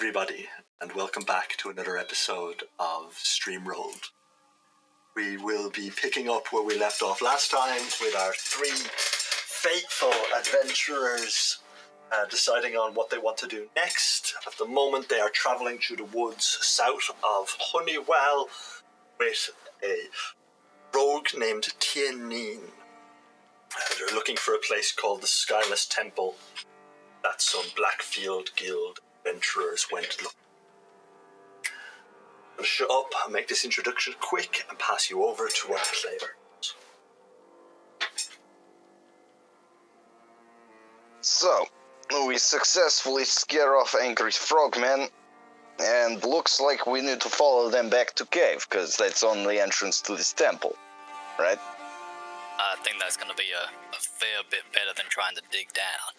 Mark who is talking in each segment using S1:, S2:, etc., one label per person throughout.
S1: everybody, and welcome back to another episode of Streamrolled. We will be picking up where we left off last time with our three faithful adventurers deciding on what they want to do next. At the moment, they are travelling through the woods south of Honeywell with a rogue named Tien. They're looking for a place called the Skyless Temple that some Blackfield Guild adventurers went looking. I'll shut up and make this introduction quick and pass you over to our players.
S2: So, we successfully scare off angry frogmen, and looks like we need to follow them back to cave, because that's on the entrance to this temple, right?
S3: I think that's going to be a fair bit better than trying to dig down.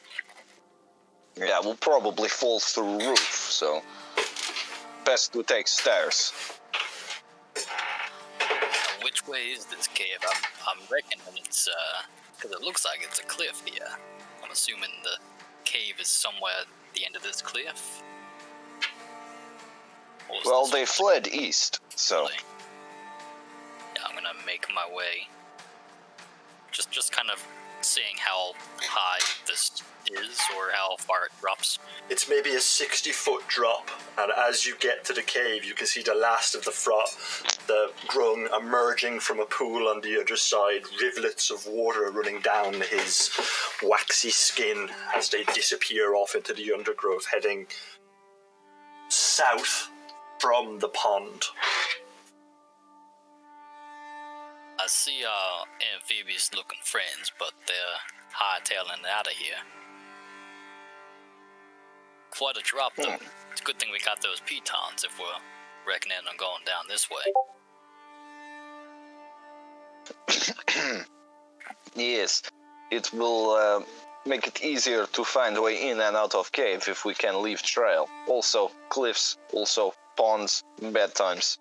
S2: Yeah, we'll probably fall through the roof, so best to take stairs.
S3: Now, which way is this cave? I'm reckoning it's, because it looks like it's a cliff here. I'm assuming the cave is somewhere at the end of this cliff.
S2: Well, they fled east, so...
S3: Really? Yeah, I'm gonna make my way. Just kind of seeing how high this is, or how far it drops.
S1: It's maybe a 60-foot drop, and as you get to the cave, you can see the last of the Grung emerging from a pool on the other side, rivulets of water running down his waxy skin as they disappear off into the undergrowth, heading south from the pond.
S3: I see our amphibious-looking friends, but they're hightailing out of here. Quite a drop, though. It's a good thing we got those pitons if we're reckoning on going down this way.
S2: Yes, it will make it easier to find a way in and out of cave if we can leave trail. Also, cliffs, also ponds, bad times.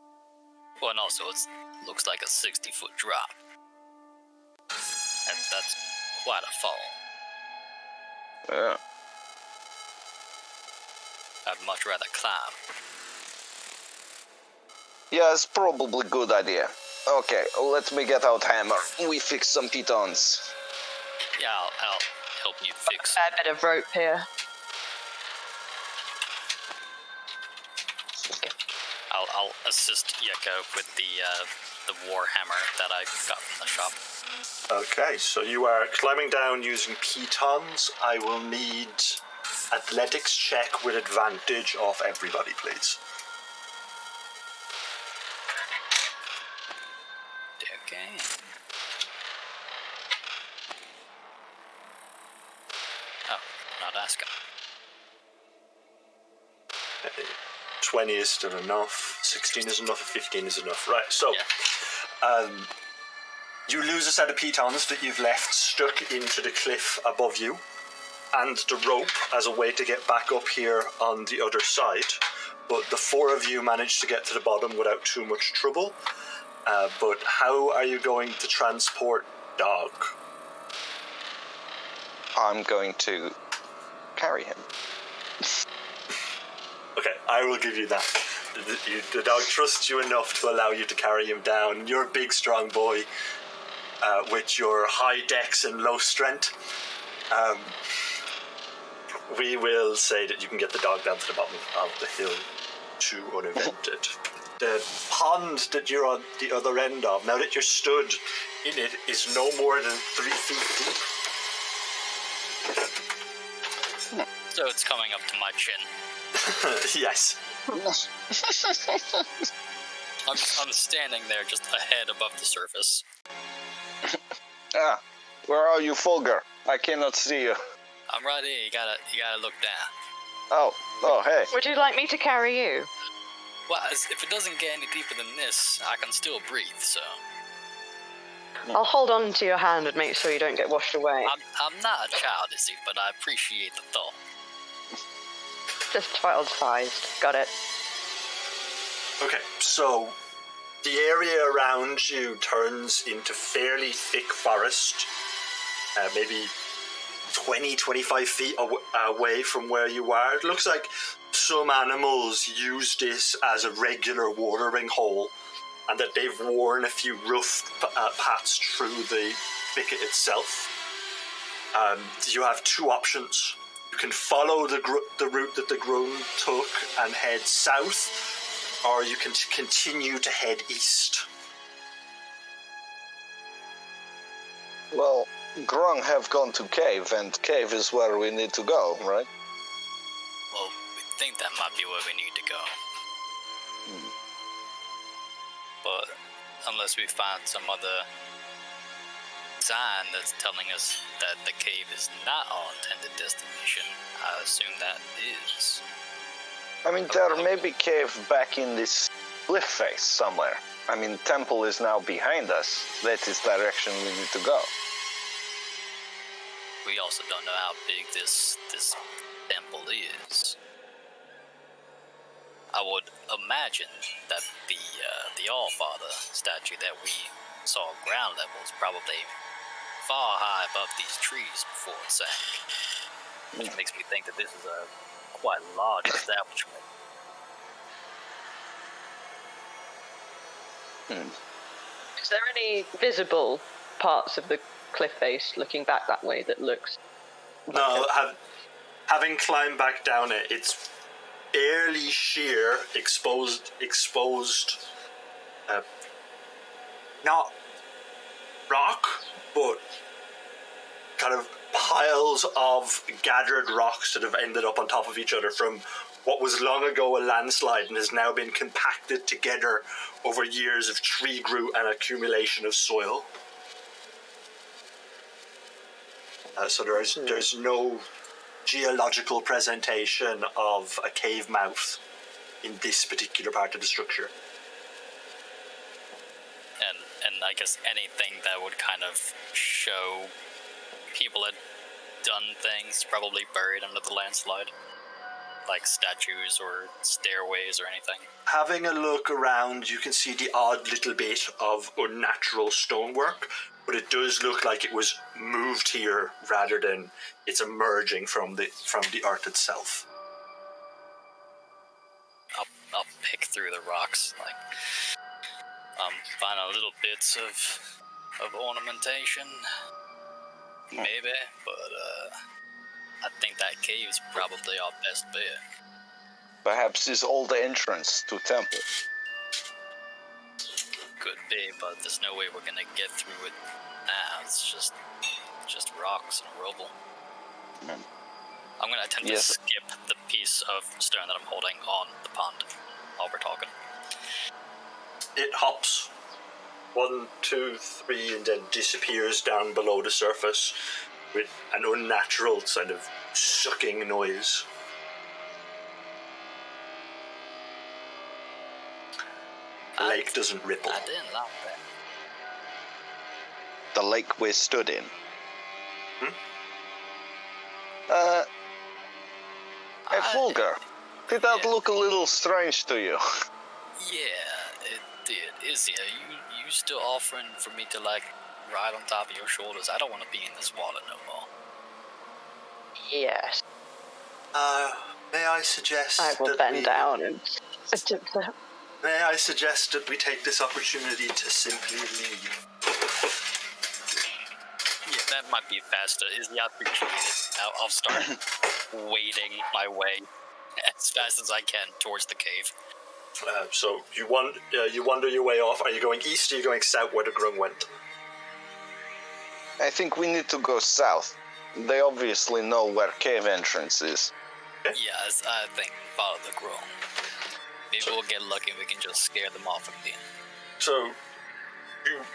S3: Well, and also it looks like a 60-foot drop. That's quite a fall.
S2: Yeah.
S3: I'd much rather climb.
S2: Yeah, it's probably a good idea. Okay, let me get out hammer. We fix some pitons.
S3: Yeah, I'll help you fix.
S4: A bit of rope here.
S3: I'll assist Yeko with the war hammer that I got from the shop.
S1: Okay, so you are climbing down using pitons. I will need athletics check with advantage off everybody, please.
S3: Okay. Oh, not asking.
S1: 20 is still enough, 16 is enough, 15 is enough. Right, so you lose a set of pitons that you've left stuck into the cliff above you, and the rope as a way to get back up here on the other side. But the four of you managed to get to the bottom without too much trouble. But how are you going to transport Dog?
S2: I'm going to carry him.
S1: Okay, I will give you that. The dog trusts you enough to allow you to carry him down. You're a big, strong boy with your high dex and low strength. We will say that you can get the dog down to the bottom of the hill to uninvented. The pond that you're on the other end of, now that you're stood in it, is no more than 3 feet deep.
S3: So it's coming up to my chin.
S1: Yes.
S3: I'm standing there just a head above the surface.
S2: Where are you, Fulgur? I cannot see you.
S3: I'm right here. You gotta look down.
S2: Oh, hey.
S4: Would you like me to carry you?
S3: Well, if it doesn't get any deeper than this, I can still breathe. So
S4: I'll hold on to your hand and make sure you don't get washed away.
S3: I'm not a child, you see, but I appreciate the thought.
S4: Just child-sized. Got it.
S1: Okay, so the area around you turns into fairly thick forest, maybe 20, 25 feet away from where you are. It looks like some animals use this as a regular watering hole, and that they've worn a few rough paths through the thicket itself. You have two options. You can follow the route that the Grung took and head south, or you can continue to head east.
S2: Well, Grung have gone to cave, and cave is where we need to go, right?
S3: Well, we think that might be where we need to go. But unless we find some other sign that's telling us that the cave is not our intended destination, I assume that is.
S2: I mean, there may be cave back in this cliff face somewhere. I mean, temple is now behind us. That is direction we need to go.
S3: We also don't know how big this temple is. I would imagine that the Allfather statue that we saw ground level is probably far high above these trees before it sank. Which makes me think that this is a quite large establishment.
S4: Is there any visible parts of the cliff face looking back that way that looks...
S1: No, having climbed back down it, it's barely sheer, exposed, not rock, but kind of piles of gathered rocks that have ended up on top of each other from what was long ago a landslide and has now been compacted together over years of tree root and accumulation of soil. So there's no geological presentation of a cave mouth in this particular part of the structure.
S3: And I guess anything that would kind of show people had done things probably buried under the landslide, like statues or stairways or anything.
S1: Having a look around, you can see the odd little bit of unnatural stonework, but it does look like it was moved here rather than it's emerging from the earth itself.
S3: I'll pick through the rocks, like find little bits of ornamentation, maybe, but I think that cave's probably our best bet.
S2: Perhaps this old entrance to temple.
S3: Could be, but there's no way we're gonna get through it now. It's just rocks and rubble. I'm gonna attempt to skip the piece of stone that I'm holding on the pond while we're talking.
S1: It hops 1, 2, 3 and then disappears down below the surface with an unnatural kind of sucking noise. The lake doesn't ripple.
S3: I didn't like that.
S2: The lake we stood in. Hey, Fulgur, did that look a little strange to you?
S3: Yeah, it did. Izzy, are you still offering for me to, like, ride on top of your shoulders? I don't want to be in this water no more.
S4: Yes.
S1: May I suggest
S4: I will
S1: that
S4: bend
S1: we,
S4: down and attempt to...
S1: May I suggest that we take this opportunity to simply leave?
S3: Yeah, that might be faster. Izzy, I appreciate it. I'll start wading my way as fast as I can towards the cave.
S1: So you wander your way off. Are you going east or are you going south where the Grung went?
S2: I think we need to go south. They obviously know where cave entrance is.
S3: Yes, I think follow the Grung. Maybe we'll get lucky and we can just scare them off again.
S1: So,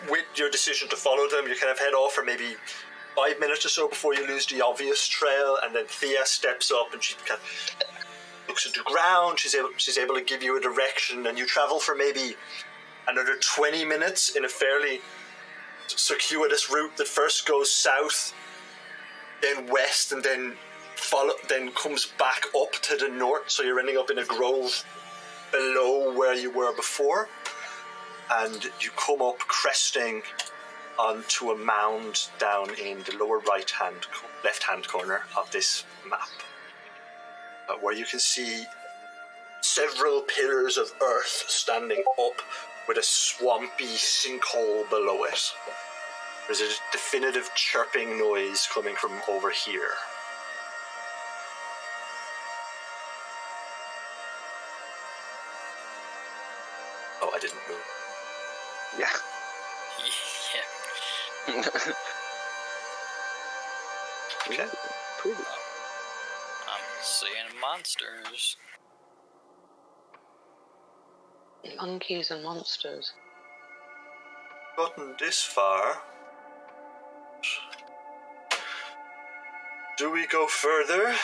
S1: with your decision to follow them, you kind of head off for maybe 5 minutes or so before you lose the obvious trail, and then Thea steps up and she kind of looks at the ground. She's able to give you a direction, and you travel for maybe another 20 minutes in a fairly circuitous route that first goes south, then west, and then comes back up to the north. So you're ending up in a grove below where you were before, and you come up cresting onto a mound down in the lower left-hand corner of this map, where you can see several pillars of earth standing up with a swampy sinkhole below it. There's a definitive chirping noise coming from over here. Oh, I didn't move.
S2: Yeah.
S3: Yeah.
S1: Okay.
S2: Pretty.
S3: I'm seeing monsters.
S4: Monkeys and monsters.
S1: Gotten this far. Do we go further?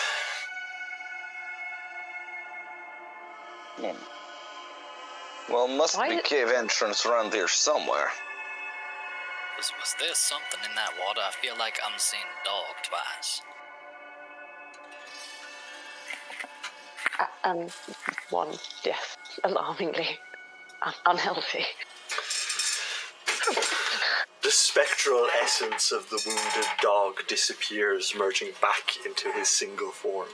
S2: Well, must
S4: Why
S2: be
S4: did-
S2: cave entrance around here somewhere.
S3: Was there something in that water? I feel like I'm seeing dog twice.
S4: One death, alarmingly unhealthy.
S1: The spectral essence of the wounded dog disappears, merging back into his single form.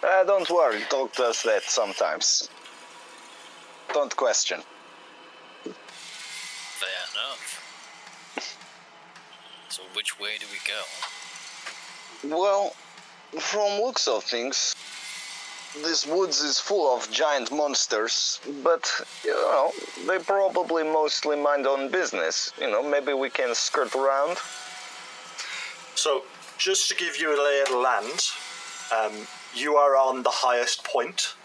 S2: Don't worry, dog does that sometimes. Don't question.
S3: Fair enough. So which way do we go?
S2: Well, from looks of things, this woods is full of giant monsters, but, they probably mostly mind their own business. Maybe we can skirt around.
S1: So, just to give you a lay of the land, you are on the highest point.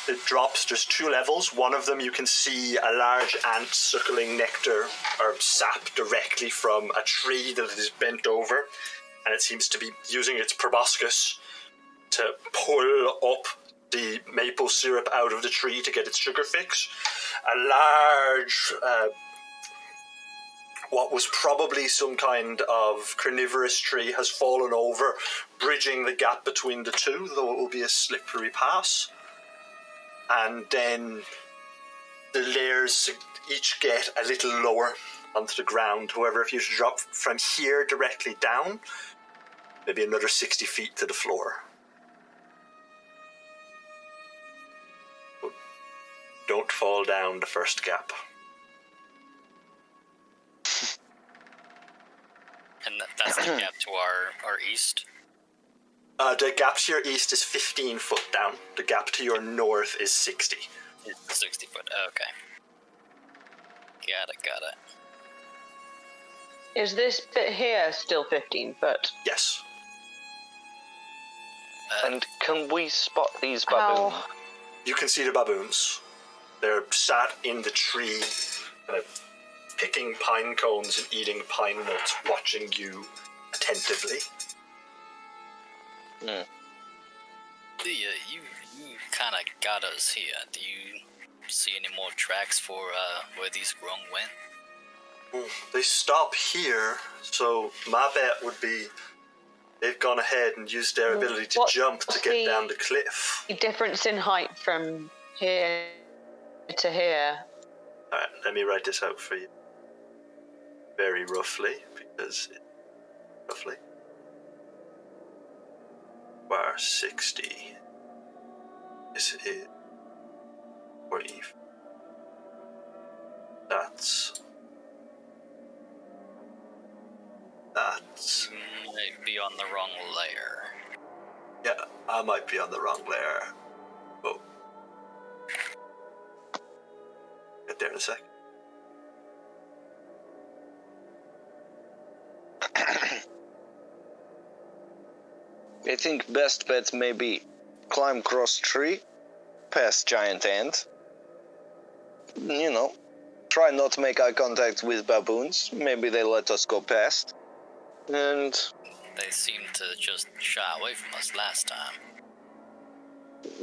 S1: It drops, there's 2 levels. One of them you can see a large ant suckling nectar or sap directly from a tree that is bent over, and it seems to be using its proboscis to pull up the maple syrup out of the tree to get its sugar fix. A large, what was probably some kind of carnivorous tree has fallen over, bridging the gap between the two, though it will be a slippery pass. And then the layers each get a little lower onto the ground. However, if you drop from here directly down, maybe another 60 feet to the floor. But don't fall down the first gap.
S3: And that's the gap to our east.
S1: The gap to your east is 15 foot down. The gap to your north is 60.
S3: 60 foot. Okay. Got it.
S4: Is this bit here still 15 foot?
S1: Yes.
S2: And can we spot these
S4: How-
S2: baboons?
S1: You can see the baboons. They're sat in the tree, kind of picking pine cones and eating pine nuts, watching you attentively.
S3: You kind of got us here. Do you see any more tracks for where these Grung went?
S1: They stop here, so my bet would be they've gone ahead and used their ability to
S4: What's
S1: jump to get
S4: the-
S1: down the cliff.
S4: The difference in height from here to here.
S1: Alright, let me write this out for you. Very roughly, because roughly. Bar 60. This is 40. That's
S3: Might be on the wrong layer.
S1: yeah, I might be on the wrong layer. Oh. Get there in a sec.
S2: I think best bet may be climb cross tree, past giant ant. Try not to make eye contact with baboons. Maybe they let us go past. And,
S3: They seemed to just shy away from us last time.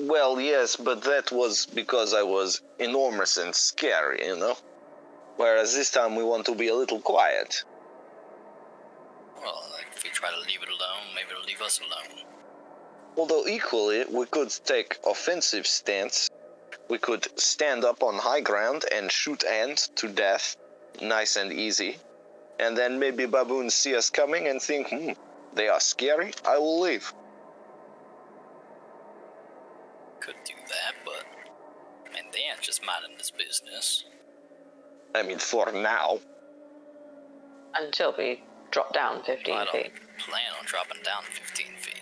S2: well, yes, but that was because I was enormous and scary, Whereas this time we want to be a little quiet.
S3: Well, if we try to leave it alone, maybe it'll leave us alone.
S2: Although equally, we could take offensive stance We could stand up on high ground and shoot ants to death, nice and easy. And then maybe baboons see us coming and think, they are scary, I will leave.
S3: Could do that, but I mean, they ain't just minding his business.
S2: I mean, for now.
S4: Until we drop down 15
S3: I don't
S4: feet.
S3: plan on dropping down 15 feet.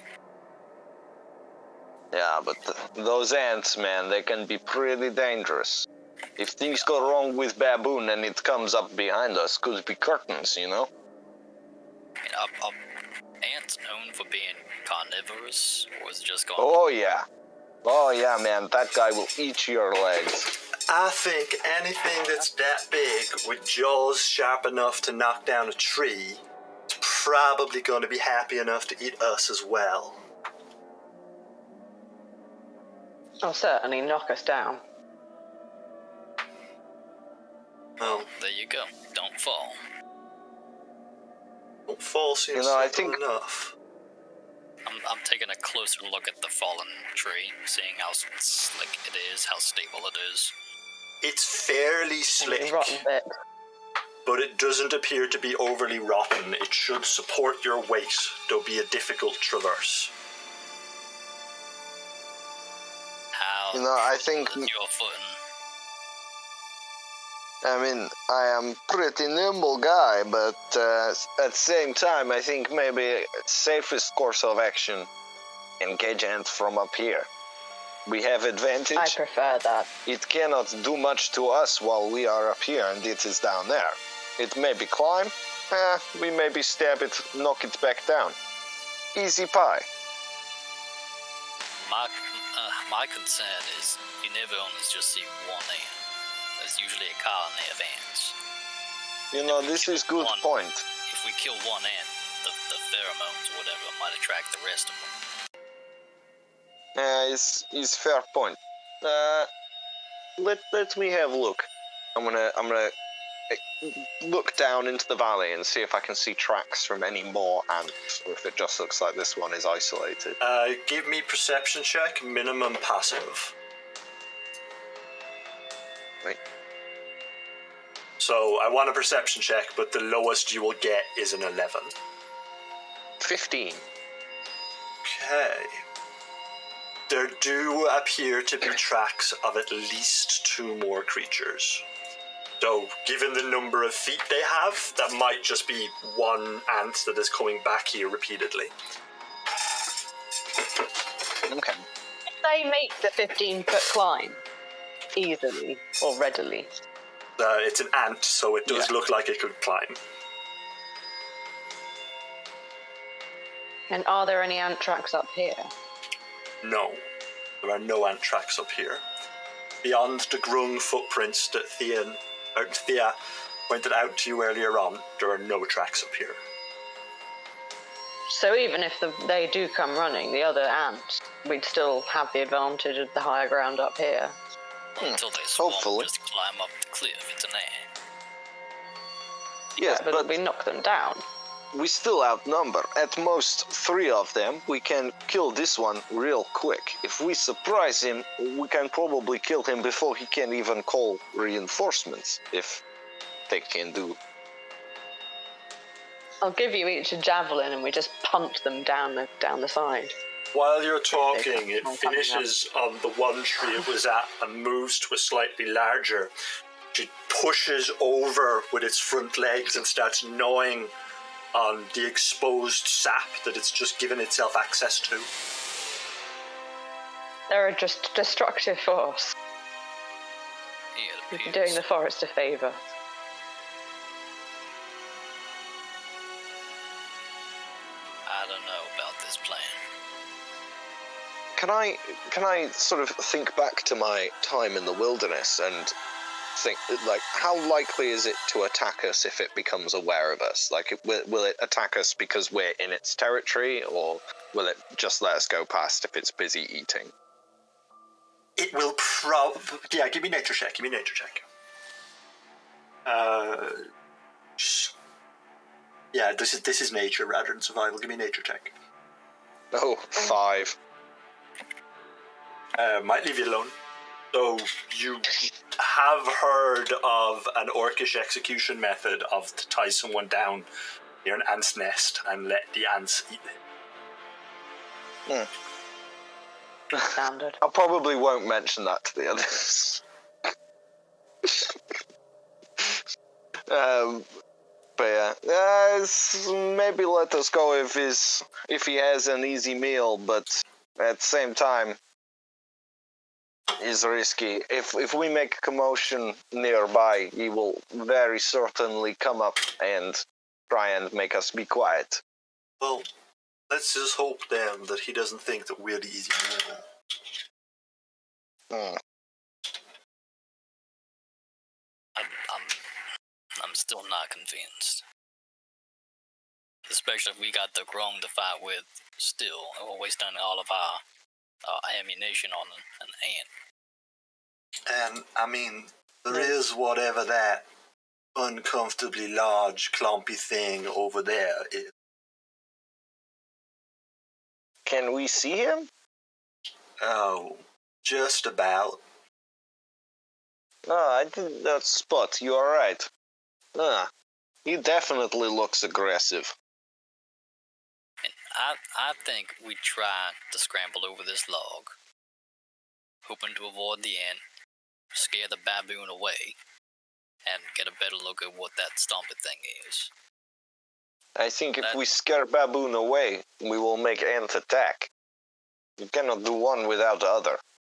S2: Yeah, but those ants, man, they can be pretty dangerous. If things go wrong with baboon and it comes up behind us, could be curtains, you know?
S3: I mean, are ants known for being carnivorous, or is it just going?
S2: Oh yeah, man, that guy will eat your legs.
S1: I think anything that's that big with jaws sharp enough to knock down a tree is probably going to be happy enough to eat us as well.
S4: I'll certainly knock us down.
S1: Well,
S3: There you go. Don't fall.
S1: don't fall seems
S2: I
S1: simple
S2: think-
S1: enough.
S3: I'm taking a closer look at the fallen tree, seeing how slick it is, how stable it is.
S1: It's fairly slick,
S4: Rotten bit.
S1: but it doesn't appear to be overly rotten. It should support your weight, though be a difficult traverse.
S3: How
S2: I think,
S3: is your footing?
S2: I mean, I am pretty nimble guy, but at the same time, I think maybe safest course of action, engage ants from up here. We have advantage.
S4: I prefer that.
S2: It cannot do much to us while we are up here and it is down there. It maybe climb, we maybe stab it, knock it back down. Easy pie.
S3: My concern is you never always just see one ant. There's usually a colony of ants.
S2: This is good
S3: One.
S2: point.
S3: If we kill one ant, the pheromones or whatever might attract the rest of them.
S2: Is fair point. Let me have a look. I'm gonna look down into the valley and see if I can see tracks from any more ants, or if it just looks like this one is isolated.
S1: Give me perception check, minimum passive.
S2: Wait.
S1: So I want a perception check, but the lowest you will get is an 11.
S2: 15.
S1: Okay. There do appear to be tracks of at least 2 more creatures. So, given the number of feet they have, that might just be one ant that is coming back here repeatedly.
S2: Okay.
S4: They make the 15-foot climb easily or readily.
S1: It's an ant, so it does look like it could climb.
S4: And are there any ant tracks up here?
S1: No, there are no ant tracks up here. Beyond the Grung footprints that Thea pointed out to you earlier on, there are no tracks up here.
S4: So even if they do come running, the other ants, we'd still have the advantage of the higher ground up here.
S3: Until they swarm,
S2: Hopefully.
S3: just climb up the cliff. It's an ant.
S2: Yes,
S4: But we knock them down.
S2: we still outnumber. At most 3 of them. We can kill this one real quick. If we surprise him, we can probably kill him before he can even call reinforcements, if they can do.
S4: I'll give you each a javelin and we just punt them down the side.
S1: While you're talking, it
S4: come
S1: finishes on the one tree it was at and moves to a slightly larger. It pushes over with its front legs and starts gnawing on the exposed sap that it's just given itself access to.
S4: They're a just destructive force.
S3: It
S4: You're
S3: appears.
S4: doing the forest a favour.
S3: I don't know about this plan.
S2: Can I sort of think back to my time in the wilderness and think, like, how likely is it to attack us if it becomes aware of us? Like, will it attack us because we're in its territory, or will it just let us go past if it's busy eating?
S1: It will yeah, give me nature check. Yeah, this is nature rather than survival. Give me a nature check.
S2: Oh, 5.
S1: Might leave you alone. So you have heard of an orcish execution method of to tie someone down near an ant's nest and let the ants eat them.
S4: Standard.
S2: I probably won't mention that to the others. But yeah, maybe let us go if he has an easy meal, but at the same time, is risky. If we make a commotion nearby, he will very certainly come up and try and make us be quiet.
S1: Well, let's just hope then that he doesn't think that we're the easy meal.
S3: I'm still not convinced. Especially if we got the Grung to fight with still, and we're wasting all of our ammunition on an ant.
S1: And, I mean, there is whatever that uncomfortably large, clumpy thing over there is.
S2: Can we see him?
S1: Oh, just about.
S2: I did that spot. You are right. He definitely looks aggressive.
S3: And I think we try to scramble over this log, hoping to avoid the ant, scare the baboon away, and get a better look at what that stumpy thing is.
S2: I think if we scare baboon away, we will make ant attack. You cannot do one without the other.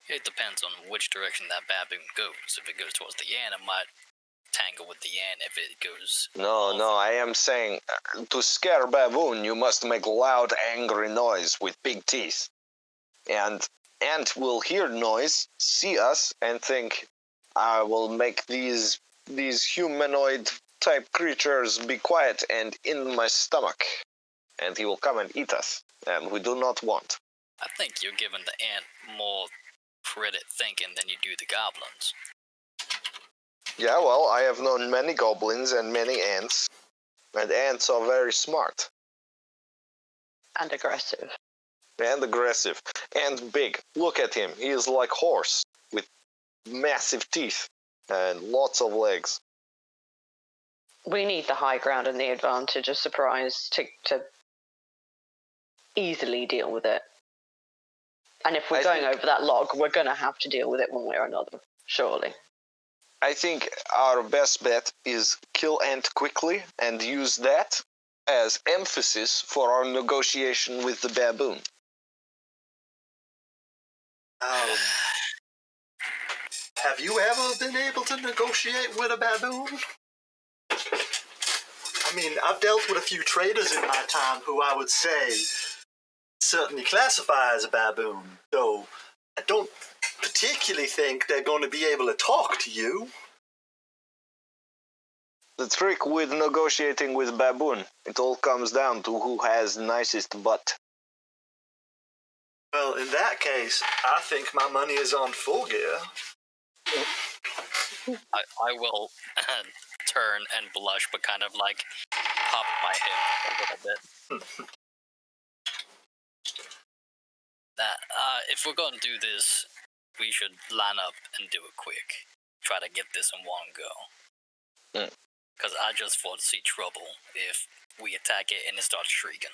S3: It depends on which direction that baboon goes. If it goes towards the ant, it might tangle with the ant. If it goes...
S2: No, I am saying, to scare baboon, you must make loud, angry noise with big teeth. And ant will hear noise, see us, and think, I will make these humanoid-type creatures be quiet and in my stomach. And he will come and eat us, and we do not want.
S3: I think you're giving the ant more credit thinking than you do the goblins.
S2: Yeah, well, I have known many goblins and many ants, and ants are very smart.
S4: And aggressive.
S2: And aggressive. And big. Look at him. He is like horse, with massive teeth and lots of legs.
S4: We need the high ground and the advantage of surprise to easily deal with it. And if we're going over that log, we're going to have to deal with it one way or another, surely.
S2: I think our best bet is kill ant quickly and use that as emphasis for our negotiation with the baboon.
S1: Have you ever been able to negotiate with a baboon? I mean, I've dealt with a few traders in my time who I would say certainly classify as a baboon, though I don't particularly think they're going to be able to talk to you.
S2: The trick with negotiating with baboon, it all comes down to who has nicest butt.
S1: Well, in that case, I think my money is on Full Gear.
S3: I will turn and blush, but kind of like pop my head a little bit. If we're going to do this, we should line up and do it quick. Try to get this in one go. Because I just foresee trouble if we attack it and it starts shrieking.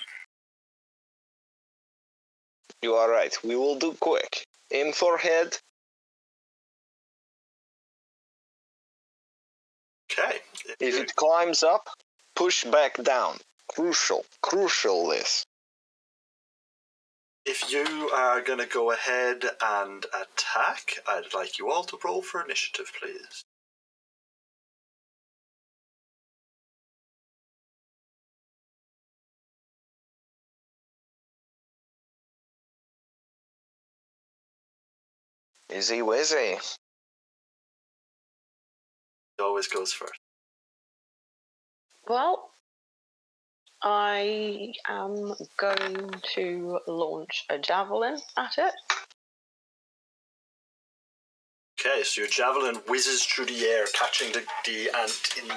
S2: You are right. We will do quick. Aim for head.
S1: Okay.
S2: If it climbs up, push back down. Crucial this.
S1: If you are going to go ahead and attack, I'd like you all to roll for initiative, please.
S2: Easy wizzy.
S1: It always goes first.
S4: Well, I am going to launch a javelin at it.
S1: Okay, so your javelin whizzes through the air, catching the ant in the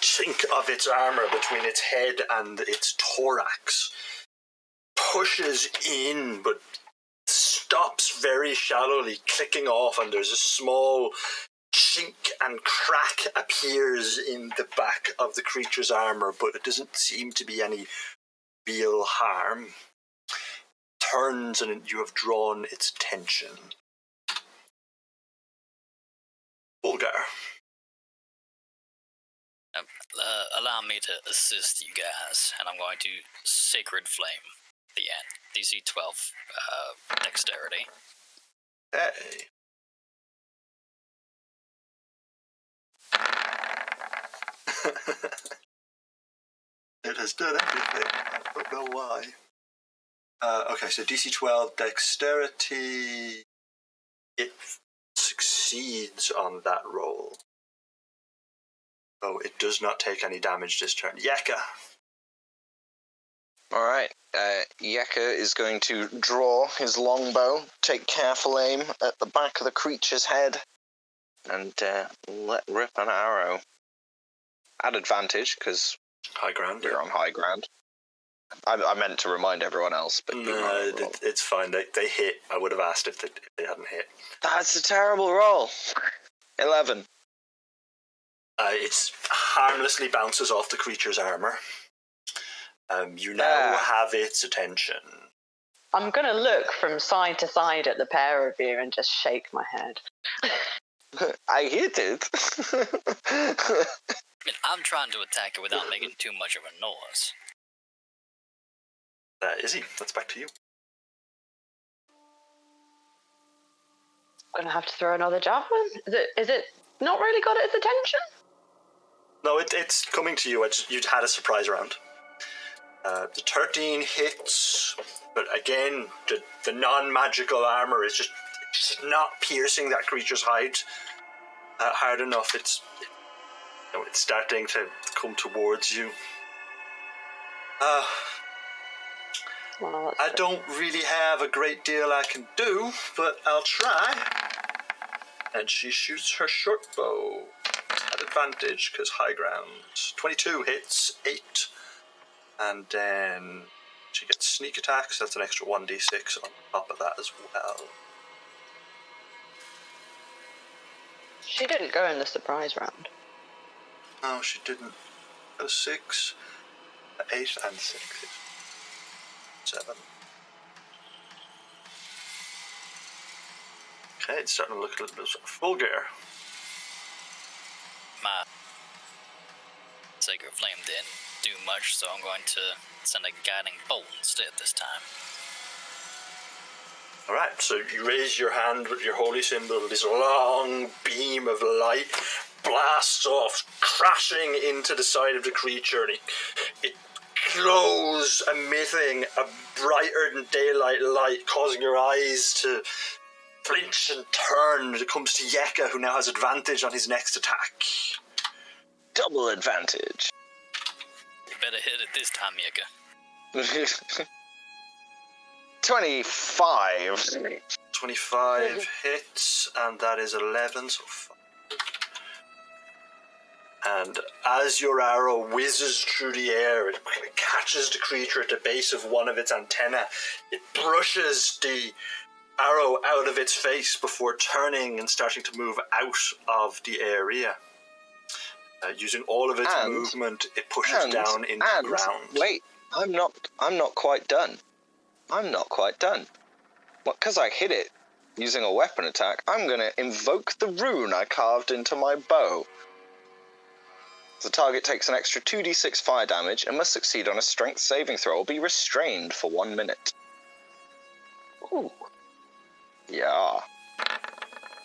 S1: chink of its armor between its head and its thorax. Pushes in, but stops very shallowly, clicking off, and there's a small chink and crack appears in the back of the creature's armor, but it doesn't seem to be any real harm. Turns, and you have drawn its attention. Bulgar.
S3: Allow me to assist you guys, and I'm going to Sacred Flame the end. DC 12 dexterity.
S1: Hey. It has done everything. I don't know why. Okay, so DC 12 dexterity. It succeeds on that roll. So it does not take any damage this turn. Yeka.
S2: Alright, Yeka is going to draw his longbow, take careful aim at the back of the creature's head, and let rip an arrow. At advantage, because
S1: High ground.
S2: we're on high ground. I meant to remind everyone else, but
S1: No, it's fine. They hit. I would have asked if they hadn't hit.
S2: That's a terrible roll. 11.
S1: It harmlessly bounces off the creature's armor. You now have its attention.
S4: I'm going to look from side to side at the pair of you and just shake my head.
S2: I hit it.
S3: I mean, I'm trying to attack it without making too much of a noise.
S1: Izzy, that's back to you.
S4: I'm going to have to throw another javelin. Is it not really got its attention?
S1: No, it's coming to you. You'd had a surprise round. The 13 hits, but again, the non-magical armor is just not piercing that creature's hide hard enough. It's starting to come towards you.
S4: Well,
S1: I don't really have a great deal I can do, but I'll try. And she shoots her short bow at advantage, because high ground. 22 hits, 8. And then she gets sneak attacks, that's an extra 1d6 on top of that as well.
S4: She didn't go in the surprise round.
S1: No, she didn't. A 6, 8 and 6. 7. Okay, it's starting to look a little bit vulgar.
S3: My Sacred Flame didn't do much, so I'm going to send a guiding bolt instead this time.
S1: Alright, so you raise your hand with your holy symbol, this long beam of light blasts off, crashing into the side of the creature, and it glows, emitting a brighter than daylight light, causing your eyes to flinch and turn. It comes to Yeka, who now has advantage on his next attack.
S2: Double advantage.
S3: You better hit it this time, Yeka.
S2: 25.
S1: 25 hits, and that is 11, so 5. And as your arrow whizzes through the air, it catches the creature at the base of one of its antennae. It brushes the arrow out of its face before turning and starting to move out of the area. Using all of its movement, it pushes down into the ground.
S2: Wait, I'm not quite done. I'm not quite done. Well, because I hit it using a weapon attack, I'm going to invoke the rune I carved into my bow. The target takes an extra 2d6 fire damage and must succeed on a strength saving throw or be restrained for 1 minute.
S4: Ooh.
S2: Yeah.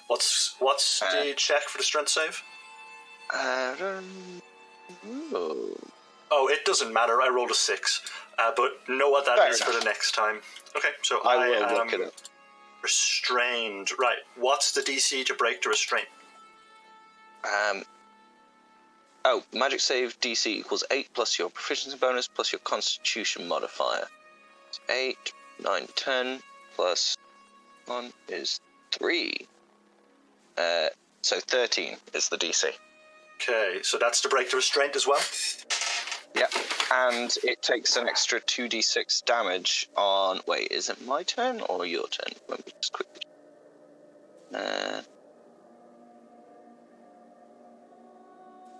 S1: What's the check for the strength save? Oh, it doesn't matter. I rolled a 6. But know what that is for the next time. Okay, so
S2: I will look at it.
S1: Restrained. Right, what's the DC to break the restraint?
S2: Magic save DC equals 8 plus your proficiency bonus plus your constitution modifier. It's 8, 9, 10 plus 1 is 3. So 13 is the DC.
S1: Okay, so that's to break the restraint as well?
S2: Yep. and it takes an extra 2d6 damage on... Wait, is it my turn or your turn? Let me just quickly...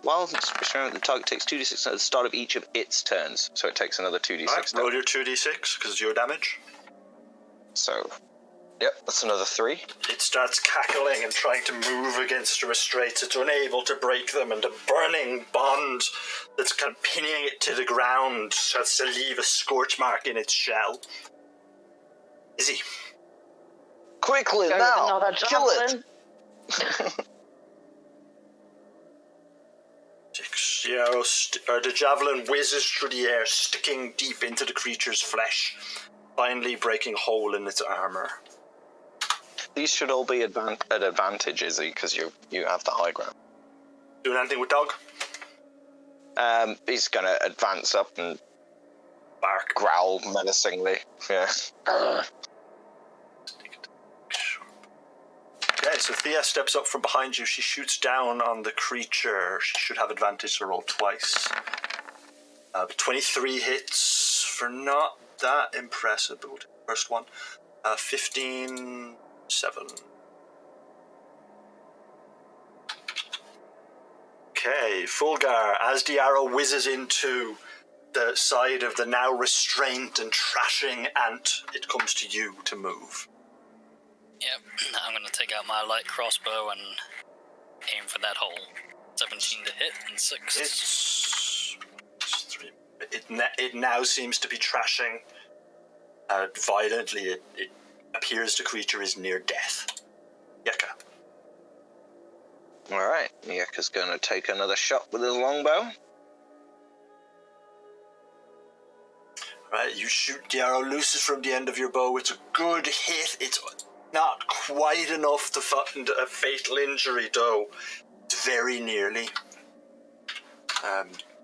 S2: While restrained, the target takes 2d6 at the start of each of its turns, so it takes another 2d6
S1: Alright, roll your 2d6, because it's your damage.
S2: So, yep, that's another 3.
S1: It starts cackling and trying to move against the restraints. It's unable to break them, and the burning bond that's kind of pinning it to the ground starts to leave a scorch mark in its shell. Izzy.
S2: Quickly,
S4: Go
S2: now!
S4: with another
S2: Kill it!
S4: javelin.
S1: The javelin whizzes through the air, sticking deep into the creature's flesh, finally breaking a hole in its armor.
S2: These should all be at advantage, Izzy, because you have the high ground.
S1: Doing anything with dog?
S2: He's gonna advance up and
S1: Bark.
S2: growl menacingly. Yeah.
S1: Okay, so Thea steps up from behind you. She shoots down on the creature. She should have advantage to roll twice. 23 hits for not that impressive, but we'll take the first one. 15, 7. Okay, Fulgar, as the arrow whizzes into the side of the now restrained and trashing ant, it comes to you to move.
S3: Yep, I'm gonna take out my light crossbow and aim for that hole. 17 to hit and 6.
S1: It's 3. It now seems to be trashing violently. It appears the creature is near death. Yeka.
S2: Alright, Yeka's gonna take another shot with his longbow.
S1: Right, you shoot the arrow, looses from the end of your bow. It's a good hit. It's not quite enough to find a fatal injury, though. It's very nearly.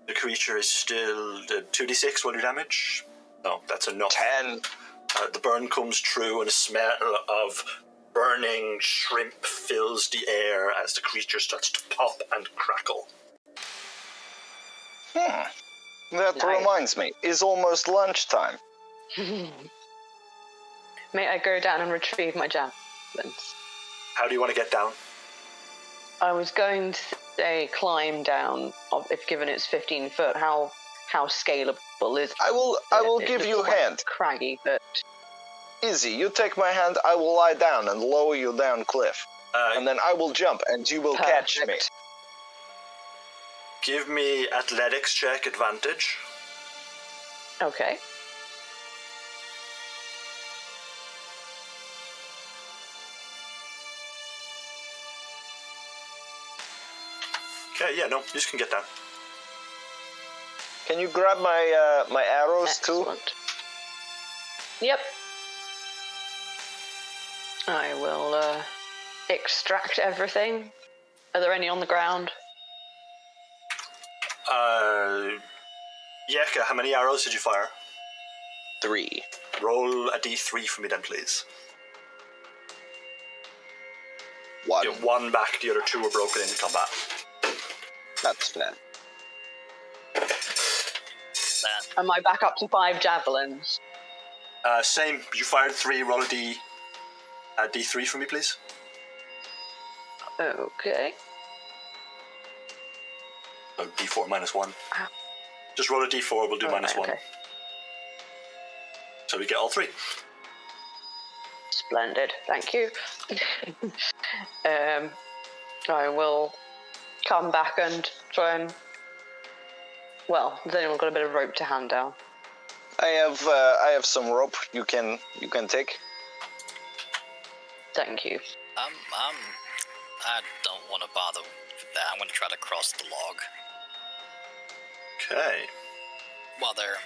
S1: The creature is still 2d6. Roll your damage. No, that's enough.
S2: 10.
S1: The burn comes through, and a smell of burning shrimp fills the air as the creature starts to pop and crackle.
S2: That
S4: Nice.
S2: reminds me, it's almost lunchtime.
S4: May I go down and retrieve my javelins?
S1: How do you want to get down?
S4: I was going to say climb down, if given it's 15 foot, how scalable is it?
S2: I will
S4: It
S2: give
S4: looks
S2: you a
S4: quite
S2: hand.
S4: craggy, but...
S2: Easy, you take my hand, I will lie down and lower you down cliff. And then I will jump and you will catch me.
S4: Perfect.
S1: Give me athletics check advantage.
S4: Okay.
S1: Okay, yeah, no, you just can get down.
S2: Can you grab my my arrows too?
S4: Excellent. Yep. I will extract everything. Are there any on the ground?
S1: Yeka, how many arrows did you fire?
S2: 3.
S1: Roll a d3 for me then, please.
S2: 1.
S1: Get 1 back, the other 2 were broken into combat.
S2: That's fair.
S3: That.
S4: Am I back up to 5 javelins?
S1: Same, you fired 3, roll a d3 for me, please.
S4: Okay.
S1: D4 minus 1.
S4: Ow.
S1: Just roll a d4, we'll do minus 1.
S4: Okay.
S1: So we get all 3.
S4: Splendid, thank you. I will come back and try and... Well, has anyone got a bit of rope to hand down?
S2: I have some rope you can take.
S4: Thank you.
S3: I don't want to bother with that. I'm going to try to cross the log
S1: Okay.
S3: while they're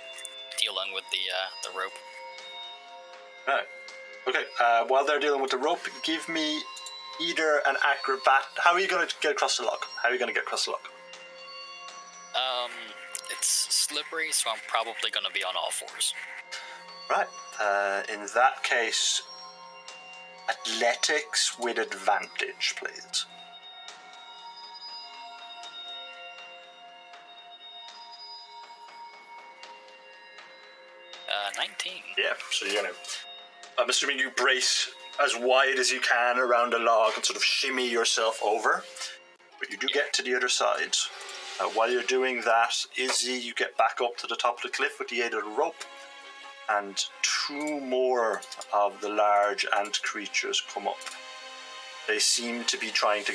S3: dealing with the rope.
S1: Right. Okay, while they're dealing with the rope, give me either an acrobat... How are you going to get across the log? How are you going to get across the log?
S3: It's slippery, so I'm probably going to be on all fours.
S1: Right. In that case, athletics with advantage, please.
S3: 19.
S1: Yeah, so you're gonna... I'm assuming you brace as wide as you can around a log and sort of shimmy yourself over. But you do get to the other side. While you're doing that, Izzy, you get back up to the top of the cliff with the aid of the rope. And 2 more of the large ant creatures come up. They seem to be trying to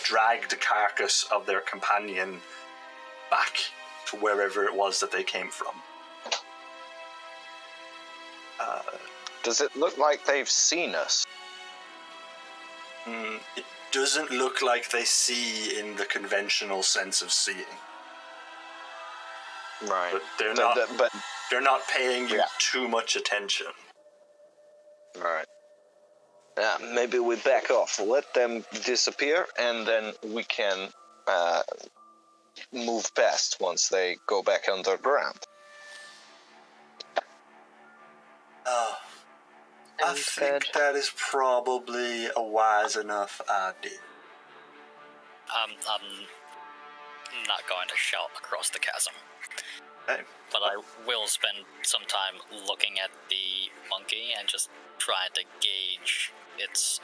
S1: drag the carcass of their companion back to wherever it was that they came from.
S2: Does it look like they've seen us?
S1: It doesn't look like they see in the conventional sense of seeing.
S2: Right.
S1: But they're
S2: So
S1: not. They're not paying you
S2: Yeah.
S1: too much attention.
S2: Right. Yeah, maybe we back off. Let them disappear, and then we can move past once they go back underground.
S1: I think that is probably a wise enough idea.
S3: I'm not going to shout across the chasm,
S1: Okay.
S3: but I will spend some time looking at the monkey and just trying to gauge its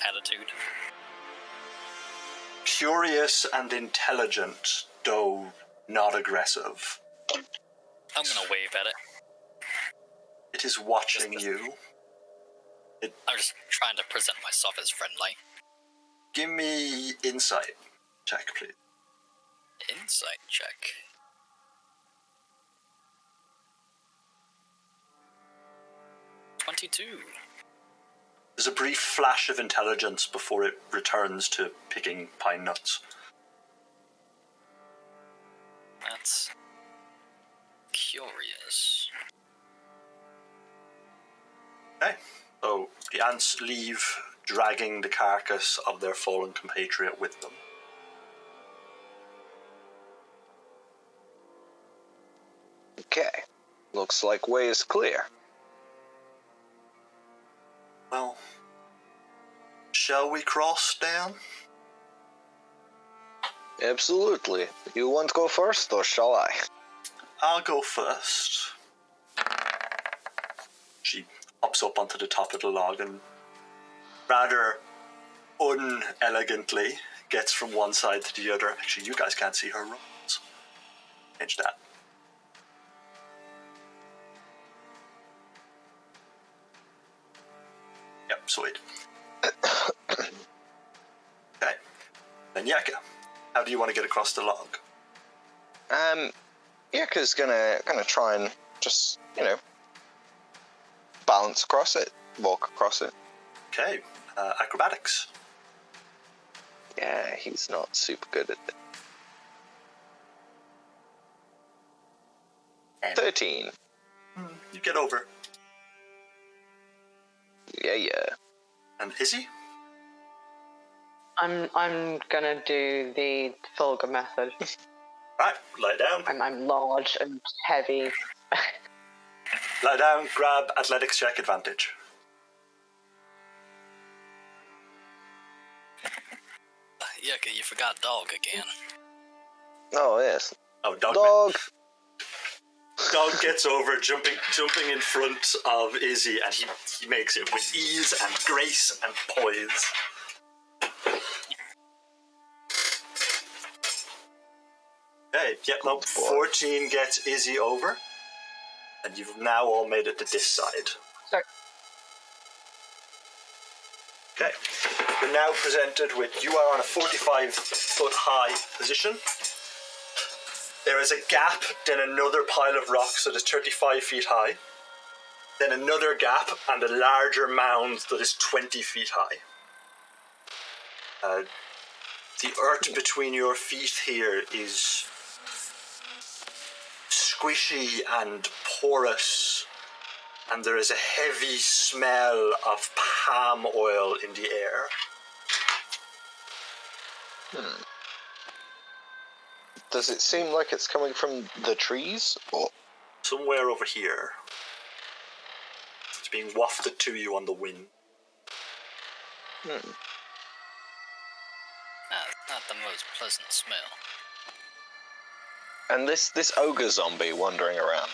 S3: attitude.
S1: Curious and intelligent, though not aggressive.
S3: I'm gonna wave at it.
S1: It is watching you.
S3: I'm just trying to present myself as friendly.
S1: Give me insight check, please.
S3: Insight check. $22.
S1: There's a brief flash of intelligence before it returns to picking pine nuts.
S3: That's curious.
S1: Okay. So the ants leave, dragging the carcass of their fallen compatriot with them.
S2: Okay. Looks like way is clear.
S1: Well, shall we cross down?
S2: Absolutely. You want to go first, or shall I?
S1: I'll go first. She hops up onto the top of the log and rather unelegantly gets from one side to the other. Actually, you guys can't see her runs. Change that. Yep, sweet. Okay. Then Yaka, how do you want to get across the log?
S2: Yaka's gonna try and just, balance across it, walk across it.
S1: Okay, acrobatics.
S2: Yeah, he's not super good at it. 13.
S1: You get over.
S2: Yeah.
S1: And Izzy?
S4: I'm gonna do the Fulgur method.
S1: Right, lie down.
S4: I'm large and heavy.
S1: Lie down, grab athletics check advantage.
S3: Yucca, you forgot dog again.
S2: Oh, yes.
S1: Oh, dog.
S2: Dog.
S1: Dog gets over, jumping in front of Izzy, and he makes it with ease and grace and poise. Okay, yep, no, 14 gets Izzy over, and you've now all made it to this side.
S4: Sorry.
S1: Okay, you're now presented with, you are on a 45-foot high position. There is a gap, then another pile of rocks that is 35 feet high. Then another gap and a larger mound that is 20 feet high. The earth between your feet here is squishy and porous, and there is a heavy smell of palm oil in the air.
S2: Does it seem like it's coming from the trees? Or
S1: Somewhere over here. It's being wafted to you on the wind.
S3: Not the most pleasant smell.
S2: And this ogre zombie wandering around.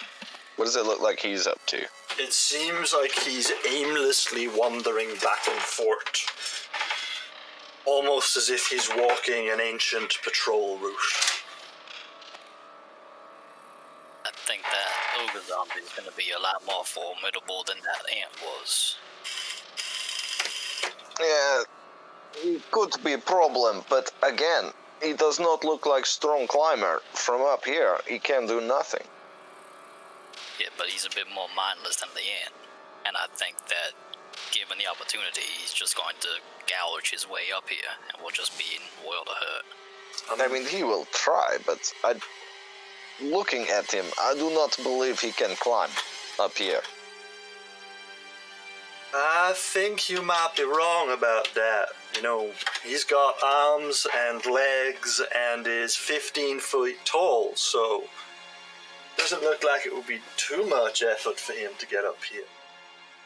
S2: What does it look like he's up to?
S1: It seems like he's aimlessly wandering back and forth, almost as if he's walking an ancient patrol route.
S3: I think that ogre zombie is going to be a lot more formidable than that ant was.
S2: Yeah, it could be a problem, but again, he does not look like strong climber. From up here, he can do nothing.
S3: Yeah, but he's a bit more mindless than the ant. And I think that, given the opportunity, he's just going to gouge his way up here, and we'll just be in world of hurt.
S2: I mean, he will try, but looking at him, I do not believe he can climb up here.
S1: I think you might be wrong about that. You know, he's got arms and legs and is 15 feet tall, so doesn't look like it would be too much effort for him to get up here.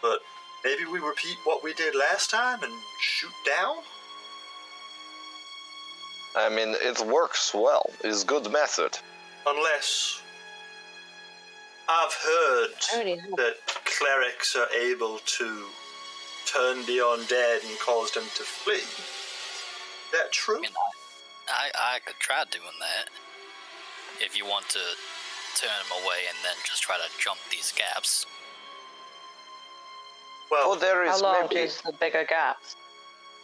S1: But maybe we repeat what we did last time and shoot down?
S2: I mean, it works well. It's a good method.
S1: Unless I've heard that clerics are able to turn the undead and cause them to flee. Is that true?
S3: I mean, I could try doing that. If you want to turn them away and then just try to jump these gaps.
S1: Well,
S2: there
S4: How
S2: is
S4: large
S2: maybe
S4: is the bigger gaps?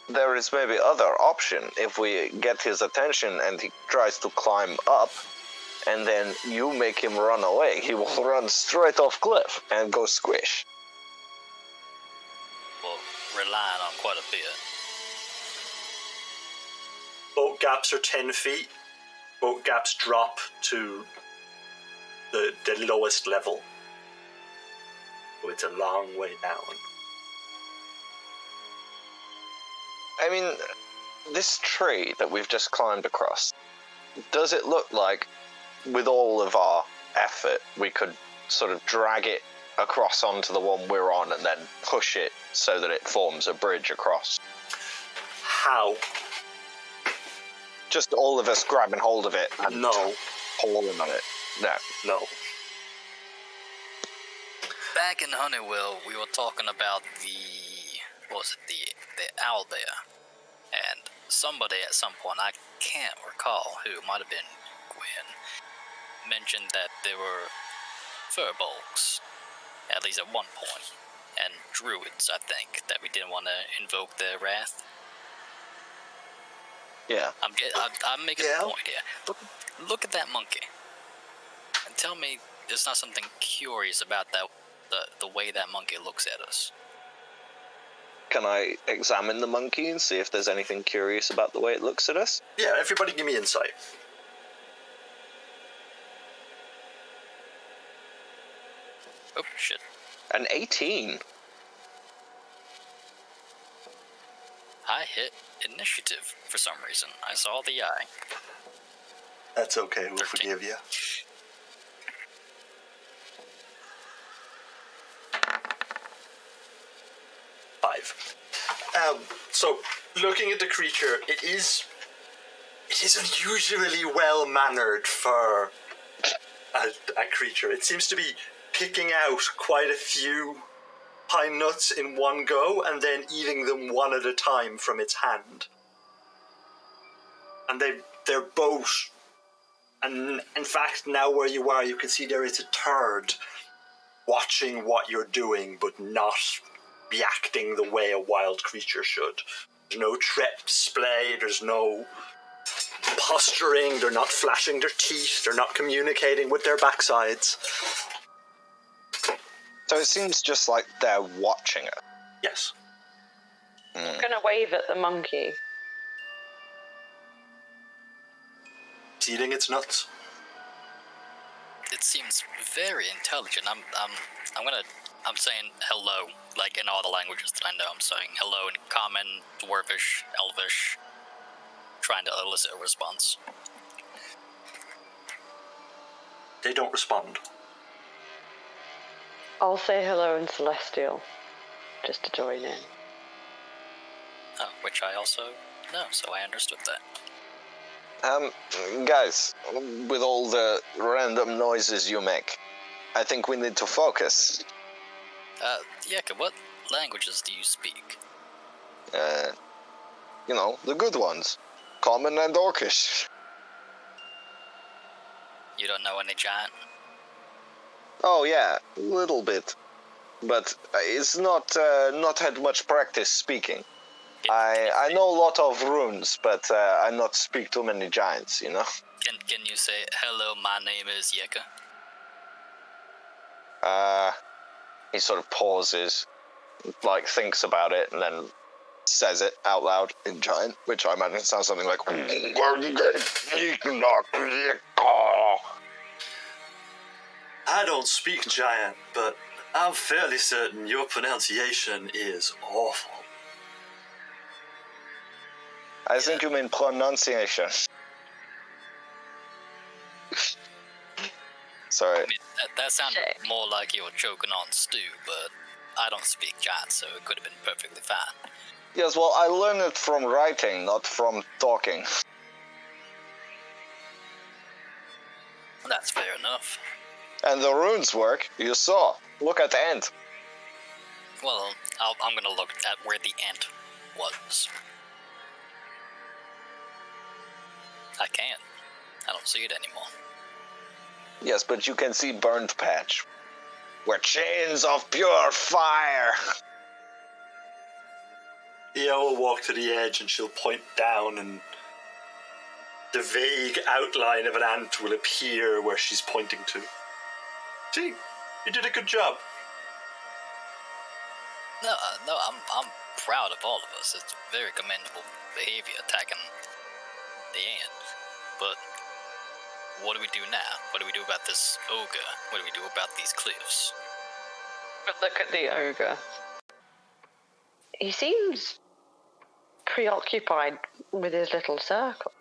S2: there is maybe other option. If we get his attention and he tries to climb up, and then you make him run away, he will run straight off cliff and go squish.
S3: Well, relying on quite a bit.
S1: boat gaps are 10 feet. Boat gaps drop to the lowest level. So it's a long way down.
S2: I mean, this tree that we've just climbed across, does it look like, with all of our effort, we could sort of drag it across onto the one we're on and then push it so that it forms a bridge across?
S1: How?
S2: Just all of us grabbing hold of it and
S1: No.
S2: pulling on it? No.
S1: No.
S3: Back in Honeywell, we were talking about the owl bear, and somebody at some point, I can't recall who, it might have been Gwen, mentioned that there were furbolgs, at least at one point, and druids, I think, that we didn't want to invoke their wrath.
S2: Yeah.
S3: I'm making a point here. Look at that monkey, and tell me there's not something curious about that, the way that monkey looks at us.
S2: Can I examine the monkey and see if there's anything curious about the way it looks at us?
S1: Yeah, everybody give me insight.
S3: Oh, shit.
S2: An 18.
S3: I hit initiative for some reason. I saw the eye.
S1: That's okay, we'll
S3: 13.
S1: forgive you. Five. So, looking at the creature, it is unusually well-mannered for a creature. It seems to be picking out quite a few pine nuts in one go and then eating them one at a time from its hand. And they're both, and in fact, now where you are, you can see there is a third watching what you're doing, but not reacting the way a wild creature should. There's no threat display, there's no posturing, they're not flashing their teeth, they're not communicating with their backsides.
S2: So it seems just like they're watching it.
S1: Yes.
S4: I'm gonna wave at the monkey.
S1: It's eating its nuts.
S3: It seems very intelligent. I'm saying hello, like in all the languages that I know. I'm saying hello in common, dwarvish, elvish, trying to elicit a response.
S1: They don't respond.
S4: I'll say hello in Celestial, just to join in.
S3: Oh, which I also know, so I understood that.
S2: Guys, with all the random noises you make, I think we need to focus.
S3: Yeka, what languages do you speak?
S2: The good ones. Common and Orcish.
S3: You don't know any giant?
S2: Oh yeah, a little bit. But it's not had much practice speaking. I know a lot of runes, but I not speak too many giants, you know?
S3: Can you say, hello, my name is Yeka?
S2: He sort of pauses, thinks about it, and then says it out loud in giant, which I imagine sounds something like...
S1: I don't speak giant, but I'm fairly certain your pronunciation is awful.
S2: I think you mean pronunciation. Sorry.
S3: I mean, that sounded more like you were choking on stew, but I don't speak giant, so it could have been perfectly fine.
S2: Yes, well, I learned it from writing, not from talking.
S3: That's fair enough.
S2: And the runes work, you saw. Look at the end.
S3: Well, I'm gonna look at where the ant was. I can't. I don't see it anymore.
S2: Yes, but you can see burned patch. Where chains of pure fire.
S1: Io will walk to the edge and she'll point down, and the vague outline of an ant will appear where she's pointing to. See, you did a good job.
S3: No, I'm proud of all of us. It's very commendable behavior attacking the ant. But what do we do now? What do we do about this ogre? What do we do about these cliffs?
S4: But look at the ogre. He seems preoccupied with his little circle.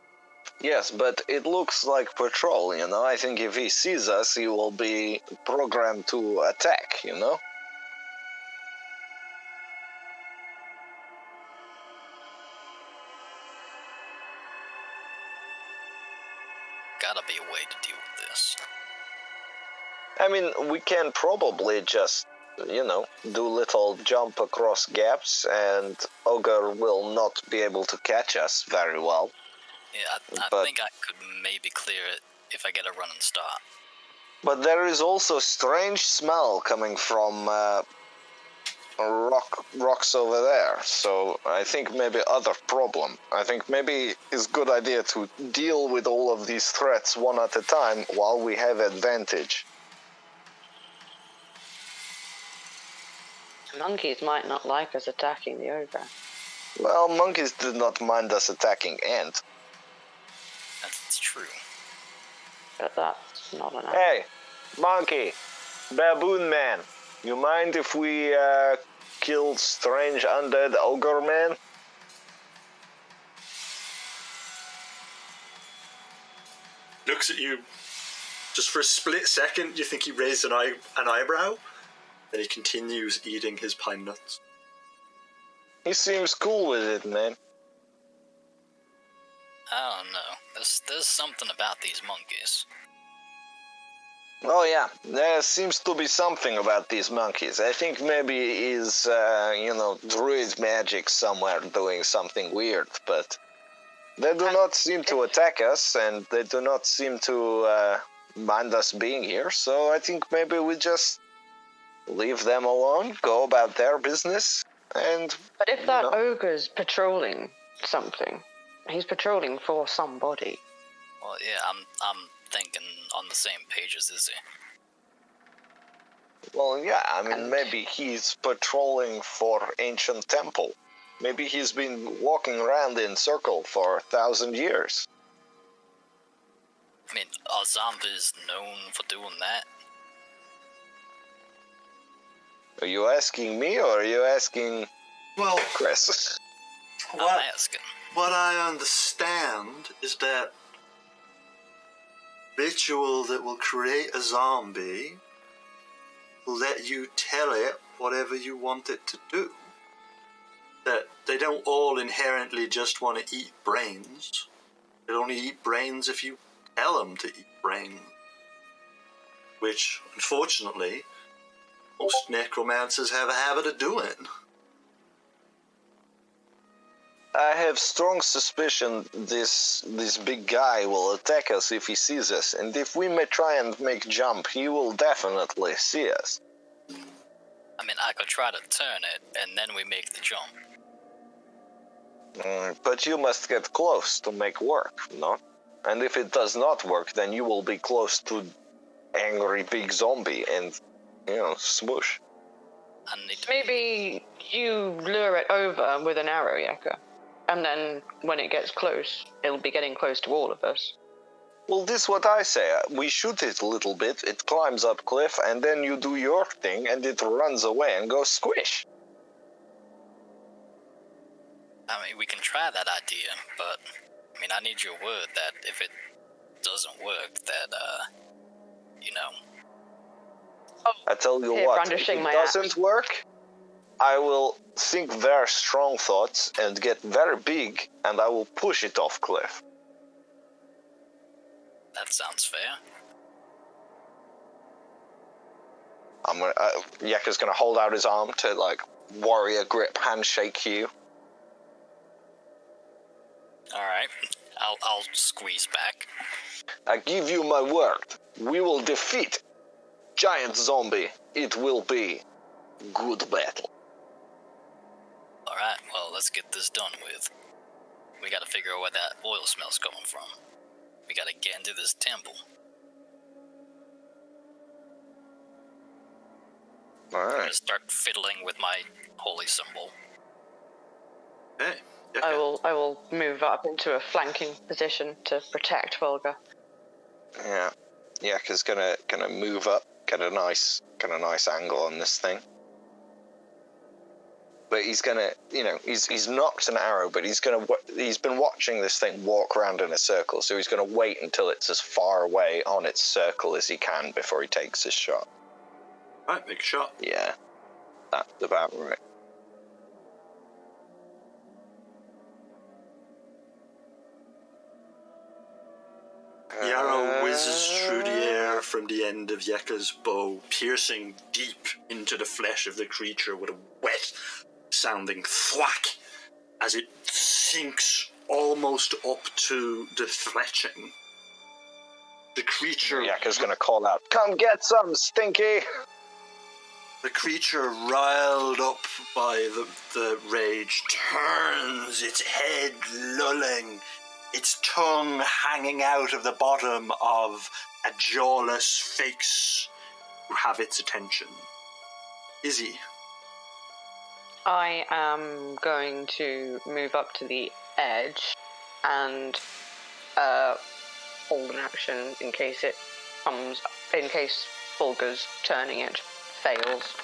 S2: Yes, but it looks like patrol, you know? I think if he sees us, he will be programmed to attack, you know?
S3: Gotta be a way to deal with this.
S2: I mean, we can probably just, do little jump across gaps, and Ogre will not be able to catch us very well.
S3: Yeah, I think I could maybe clear it if I get a running start.
S2: But there is also strange smell coming from rocks over there, so I think maybe other problem. I think maybe it's good idea to deal with all of these threats one at a time while we have advantage.
S4: Monkeys might not like us attacking the ogre.
S2: Well, monkeys did not mind us attacking ant.
S3: That's true.
S4: But that's not enough.
S2: Hey, monkey, baboon man, you mind if we kill strange undead ogre man?
S1: Looks at you just for a split second. You think he raised an eyebrow? Then he continues eating his pine nuts.
S2: He seems cool with it, man.
S3: I don't know. There's something about these monkeys.
S2: Oh yeah, there seems to be something about these monkeys. I think maybe is, druid magic somewhere doing something weird, but they do not seem to attack us, and they do not seem to mind us being here, so I think maybe we just leave them alone, go about their business, and...
S4: But if that ogre's patrolling something, he's patrolling for somebody.
S3: Well, yeah, I'm thinking on the same page as Izzy.
S2: Well, yeah, I mean, maybe he's patrolling for ancient temple. Maybe he's been walking around in circle for 1,000 years.
S3: I mean, are zombies known for doing that?
S2: Are you asking me, or are you asking Chris?
S3: I'm asking.
S1: What I understand is that ritual that will create a zombie will let you tell it whatever you want it to do. That they don't all inherently just want to eat brains. They only eat brains if you tell them to eat brains. which, unfortunately, most necromancers have a habit of doing.
S2: I have strong suspicion this big guy will attack us if he sees us, and if we may try and make jump, he will definitely see us.
S3: I mean, I could try to turn it, and then we make the jump.
S2: But you must get close to make work, no? And if it does not work, then you will be close to angry big zombie and, smoosh.
S3: I need to
S4: Maybe you lure it over with an arrow, Yeka. And then when it gets close, it'll be getting close to all of us.
S2: Well, this what I say. We shoot it a little bit, it climbs up cliff, and then you do your thing, and it runs away and goes squish.
S3: I mean, we can try that idea, but, I mean, I need your word that if it doesn't work, that,
S2: I tell you
S4: Here,
S2: what, if
S4: brandishing
S2: it
S4: my
S2: doesn't
S4: axe.
S2: work, I will think very strong thoughts and get very big, and I will push it off cliff.
S3: that sounds fair.
S2: Yeka's gonna hold out his arm to, warrior grip handshake you.
S3: Alright, I'll squeeze back.
S2: I give you my word, we will defeat giant zombie. It will be good battle.
S3: Alright, well, let's get this done with. We gotta figure out where that oil smell's coming from. We gotta get into this temple. I'm
S2: Alright.
S3: gonna start fiddling with my holy symbol.
S1: Hey,
S4: I will move up into a flanking position to protect Volga.
S2: Yeah. Yeka's gonna move up, get a nice angle on this thing. But he's gonna, he's knocked an arrow, but he's been watching this thing walk around in a circle, so he's gonna wait until it's as far away on its circle as he can before he takes his shot.
S1: Right, make a shot.
S2: Yeah, that's about right.
S1: The arrow whizzes through the air from the end of Yeka's bow, piercing deep into the flesh of the creature with a wet-sounding thwack as it sinks almost up to the fletching. The creature...
S2: Yeka's gonna call out, "Come get some, Stinky!"
S1: The creature, riled up by the rage, turns its head lolling, its tongue hanging out of the bottom of a jawless face to have its attention. Izzy.
S4: I am going to move up to the edge and hold an action in case Volga's turning it fails,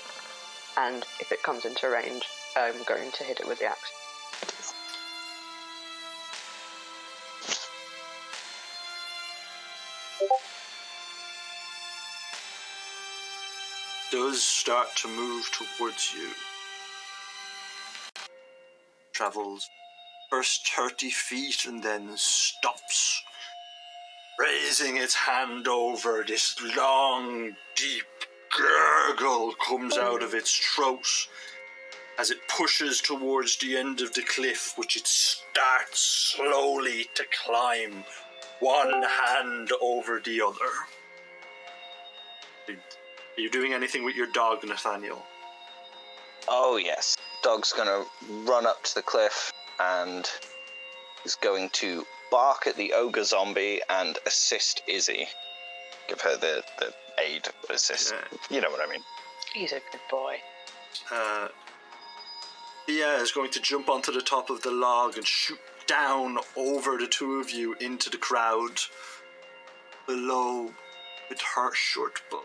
S4: and if it comes into range, I'm going to hit it with the axe.
S1: Does start to move towards you. Travels first 30 feet and then stops, raising its hand over. This long, deep gurgle comes out of its throat as it pushes towards the end of the cliff, which it starts slowly to climb, one hand over the other. Are you doing anything with your dog, Nathaniel?
S2: Oh yes, dog's gonna run up to the cliff and is going to bark at the ogre zombie and assist Izzy. Give her the aid assist.
S1: Yeah.
S2: You know what I mean.
S4: He's a good boy.
S1: Thea is going to jump onto the top of the log and shoot down over the two of you into the crowd below with her short bow.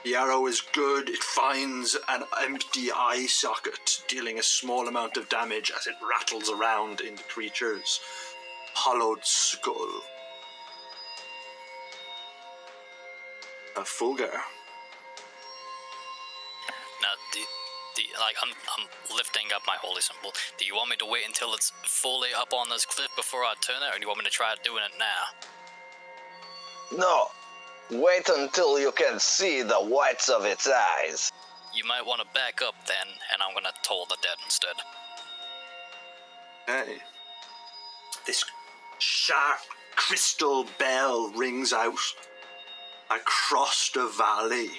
S1: The arrow is good. It finds an empty eye socket, dealing a small amount of damage as it rattles around in the creature's hollowed skull. A Fulgar.
S3: Now, I'm lifting up my holy symbol. Do you want me to wait until it's fully up on this cliff before I turn it, or do you want me to try doing it now?
S2: No, wait until you can see the whites of its eyes.
S3: You might want to back up then, and I'm gonna toll the dead instead.
S1: Okay. This sharp crystal bell rings out across the valley.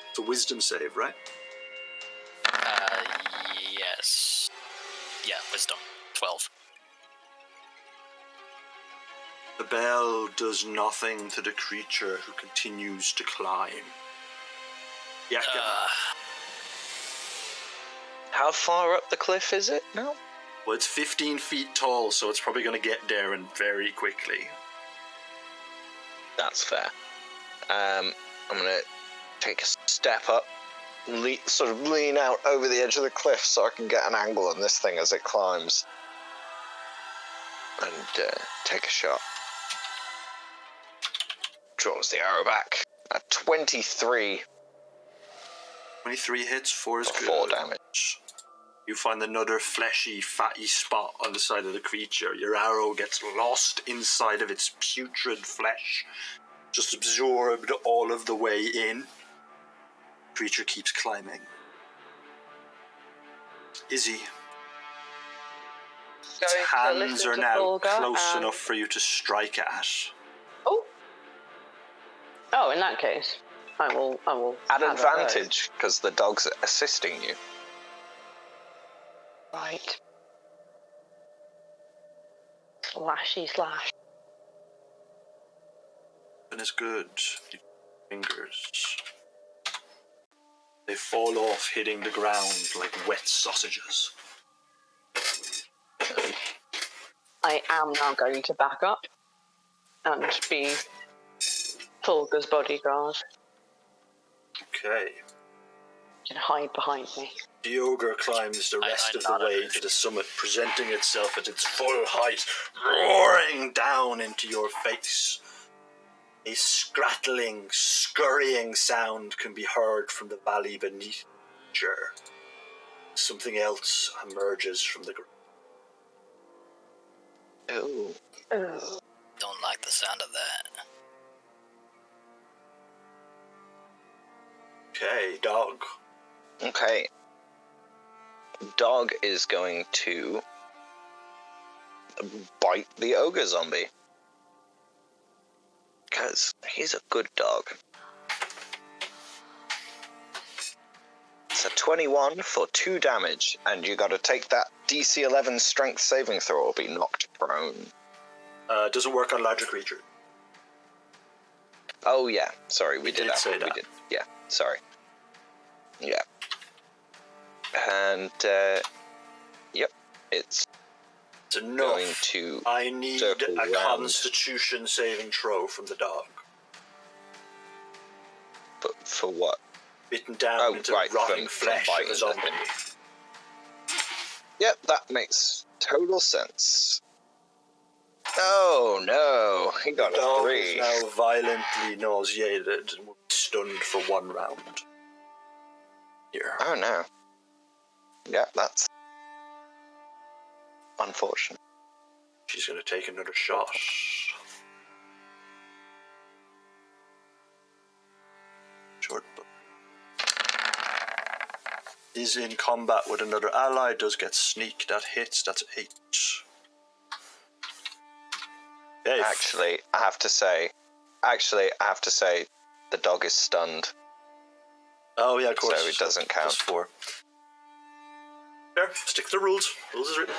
S1: It's a wisdom save, right?
S3: Yes. Yeah, wisdom. 12.
S1: The bell does nothing to the creature who continues to climb. Yakima.
S2: How far up the cliff is it now?
S1: Well, it's 15 feet tall, so it's probably going to get there and very quickly.
S2: That's fair. I'm gonna take a step up, sort of lean out over the edge of the cliff so I can get an angle on this thing as it climbs. And take a shot. Draws the arrow back. At 23.
S1: 23 hits, 4 is
S2: For
S1: good.
S2: 4 damage.
S1: You find another fleshy, fatty spot on the side of the creature. Your arrow gets lost inside of its putrid flesh, just absorbed all of the way in. Creature keeps climbing. Izzy, its hands are now close enough for you to strike at.
S4: Oh, in that case, I will.
S2: At
S4: have a go.
S2: advantage, because the dog's assisting you.
S4: Right. Slashy slash.
S1: And it's good. Your fingers. They fall off, hitting the ground like wet sausages.
S4: I am now going to back up and be Fulga's bodyguard
S1: Okay.
S4: and hide behind me.
S1: The ogre climbs the rest of the way to the summit, presenting itself at its full height, roaring down into your face. A scrattling, scurrying sound can be heard from the valley beneath you. Something else emerges from the ground.
S2: Oh.
S4: Oh.
S3: Don't like the sound of that.
S1: Okay, dog.
S2: Okay. Dog is going to bite the ogre zombie. Because he's a good dog. It's a 21 for 2 damage, and you gotta take that DC 11 strength saving throw or be knocked prone.
S1: Doesn't work on larger creatures.
S2: Oh yeah, sorry, we did
S1: say that.
S2: We did. Yeah, sorry. Yeah. And, yep, it's
S1: enough.
S2: going to
S1: I need
S2: circle
S1: a
S2: round.
S1: Constitution saving throw from the dog.
S2: For what?
S1: Bitten down into rotting
S2: from
S1: flesh of
S2: biting
S1: a
S2: the
S1: zombie.
S2: thing. Yep, that makes total sense. Oh no, he got
S1: The
S2: a
S1: dog
S2: 3.
S1: is now violently nauseated and will be stunned for 1 round. Here.
S2: Oh no. Yeah, that's unfortunate.
S1: She's going to take another shot. Short bow. Is in combat with another ally, does get sneak, that hits, that's 8. Okay.
S2: Actually, I have to say, the dog is stunned,
S1: Oh yeah, of course.
S2: so it doesn't count.
S1: Plus 4. Fair, stick to the rules. Rules is written.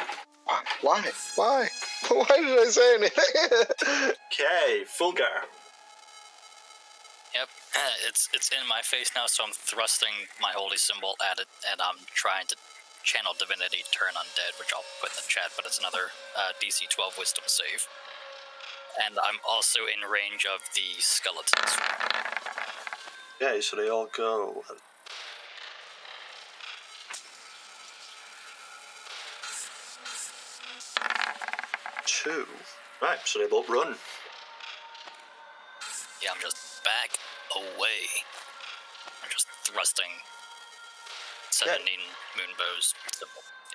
S2: Why? Why did I say anything?
S1: Okay, Fulgar.
S3: Yep, it's in my face now, so I'm thrusting my holy symbol at it, and I'm trying to channel divinity, turn undead, which I'll put in the chat, but it's another DC 12 wisdom save. And I'm also in range of the skeletons.
S1: Okay, so they all go. Two. Right, so they both run.
S3: Yeah, I'm just back away. I'm just thrusting 17 moonbows.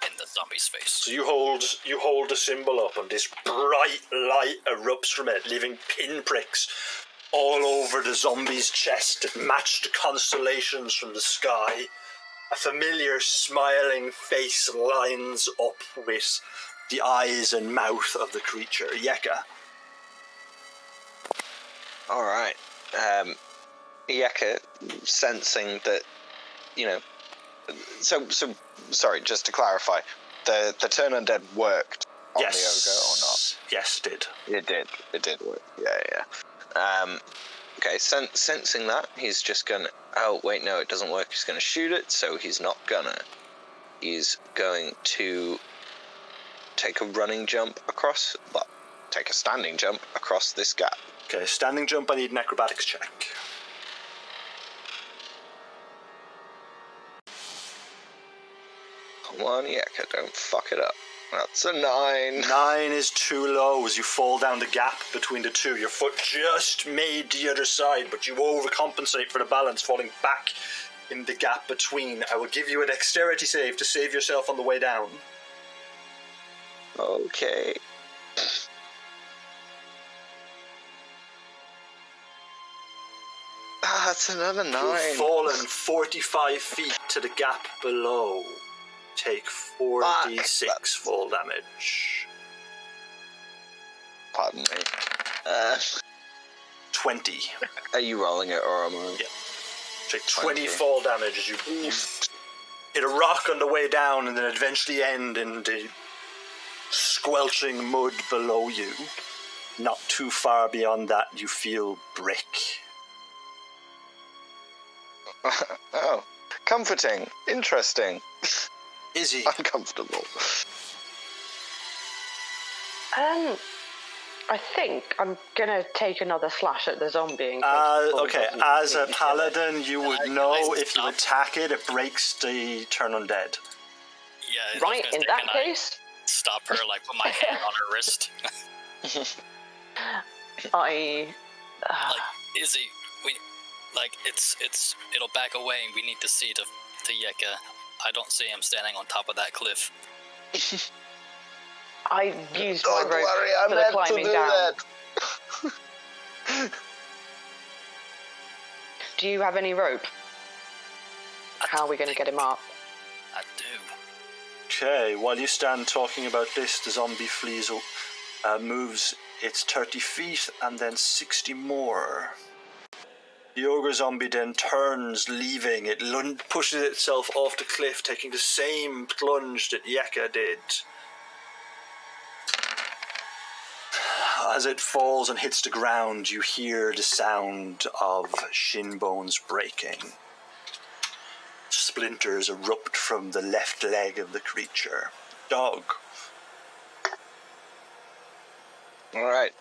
S3: in the zombie's face.
S1: So you hold the symbol up, and this bright light erupts from it, leaving pinpricks all over the zombie's chest that match the constellations from the sky. A familiar smiling face lines up with the eyes and mouth of the creature. Yeka.
S2: Alright. Yeka, sensing that, so sorry, just to clarify, the turn undead worked on the ogre or not?
S1: Yes, it did.
S2: It did work. Yeah. Okay, sensing that, he's just gonna... Oh, wait, no, it doesn't work. He's gonna shoot it, so he's not gonna. He's going to take a running jump across... Well, take a standing jump across this gap.
S1: Okay, standing jump, I need an acrobatics check.
S2: Come on, Yeka, don't fuck it up. That's a 9.
S1: 9 is too low as you fall down the gap between the two. Your foot just made the other side, but you overcompensate for the balance, falling back in the gap between. I will give you a dexterity save to save yourself on the way down.
S2: Okay. That's another 9.
S1: You've fallen 45 feet to the gap below. Take 4d6 fall damage.
S2: Pardon me.
S1: 20.
S2: Are you rolling it or am I?
S1: Yeah. Take 20 fall damage as you hit a rock on the way down and then eventually end in the squelching mud below you. Not too far beyond that, you feel brick.
S2: Oh, comforting. Interesting.
S1: Izzy.
S2: Uncomfortable.
S4: I think I'm gonna take another slash at the zombie.
S1: Okay, as a paladin, you would know if you attack it, it breaks the turn undead.
S3: Yeah.
S4: Right, in that case?
S3: Stop her, like, put my hand on her wrist.
S4: Like,
S3: Izzy, it'll back away, and we need to see to Yeka. I don't see him standing on top of that cliff.
S4: I used
S2: Don't
S4: my rope
S2: worry, I
S4: for the
S2: meant to
S4: climbing
S2: do
S4: down.
S2: that.
S4: Do you have any rope? How are we going to get him up?
S3: I do.
S1: Okay, while you stand talking about this, the zombie flees, moves its 30 feet and then 60 more. The ogre zombie then turns, leaving. It pushes itself off the cliff, taking the same plunge that Yeka did. As it falls and hits the ground, you hear the sound of shin bones breaking. Splinters erupt from the left leg of the creature. Dog.
S2: Alright.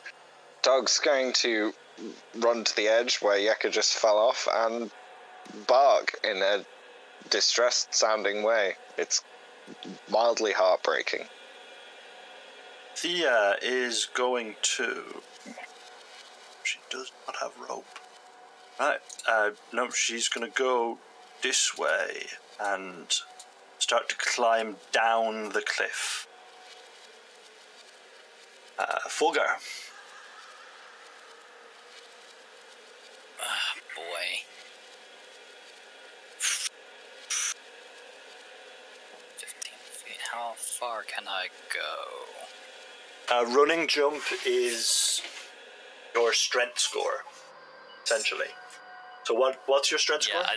S2: Dog's going to run to the edge where Yeka just fell off and bark in a distressed sounding way. It's mildly heartbreaking.
S1: Thea is going to... She does not have rope. Right, no, she's going to go this way and start to climb down the cliff. Fulgar.
S3: Boy. 15 feet. How far can I go?
S1: Running jump is your strength score, essentially. So what's your strength score?
S3: Yeah,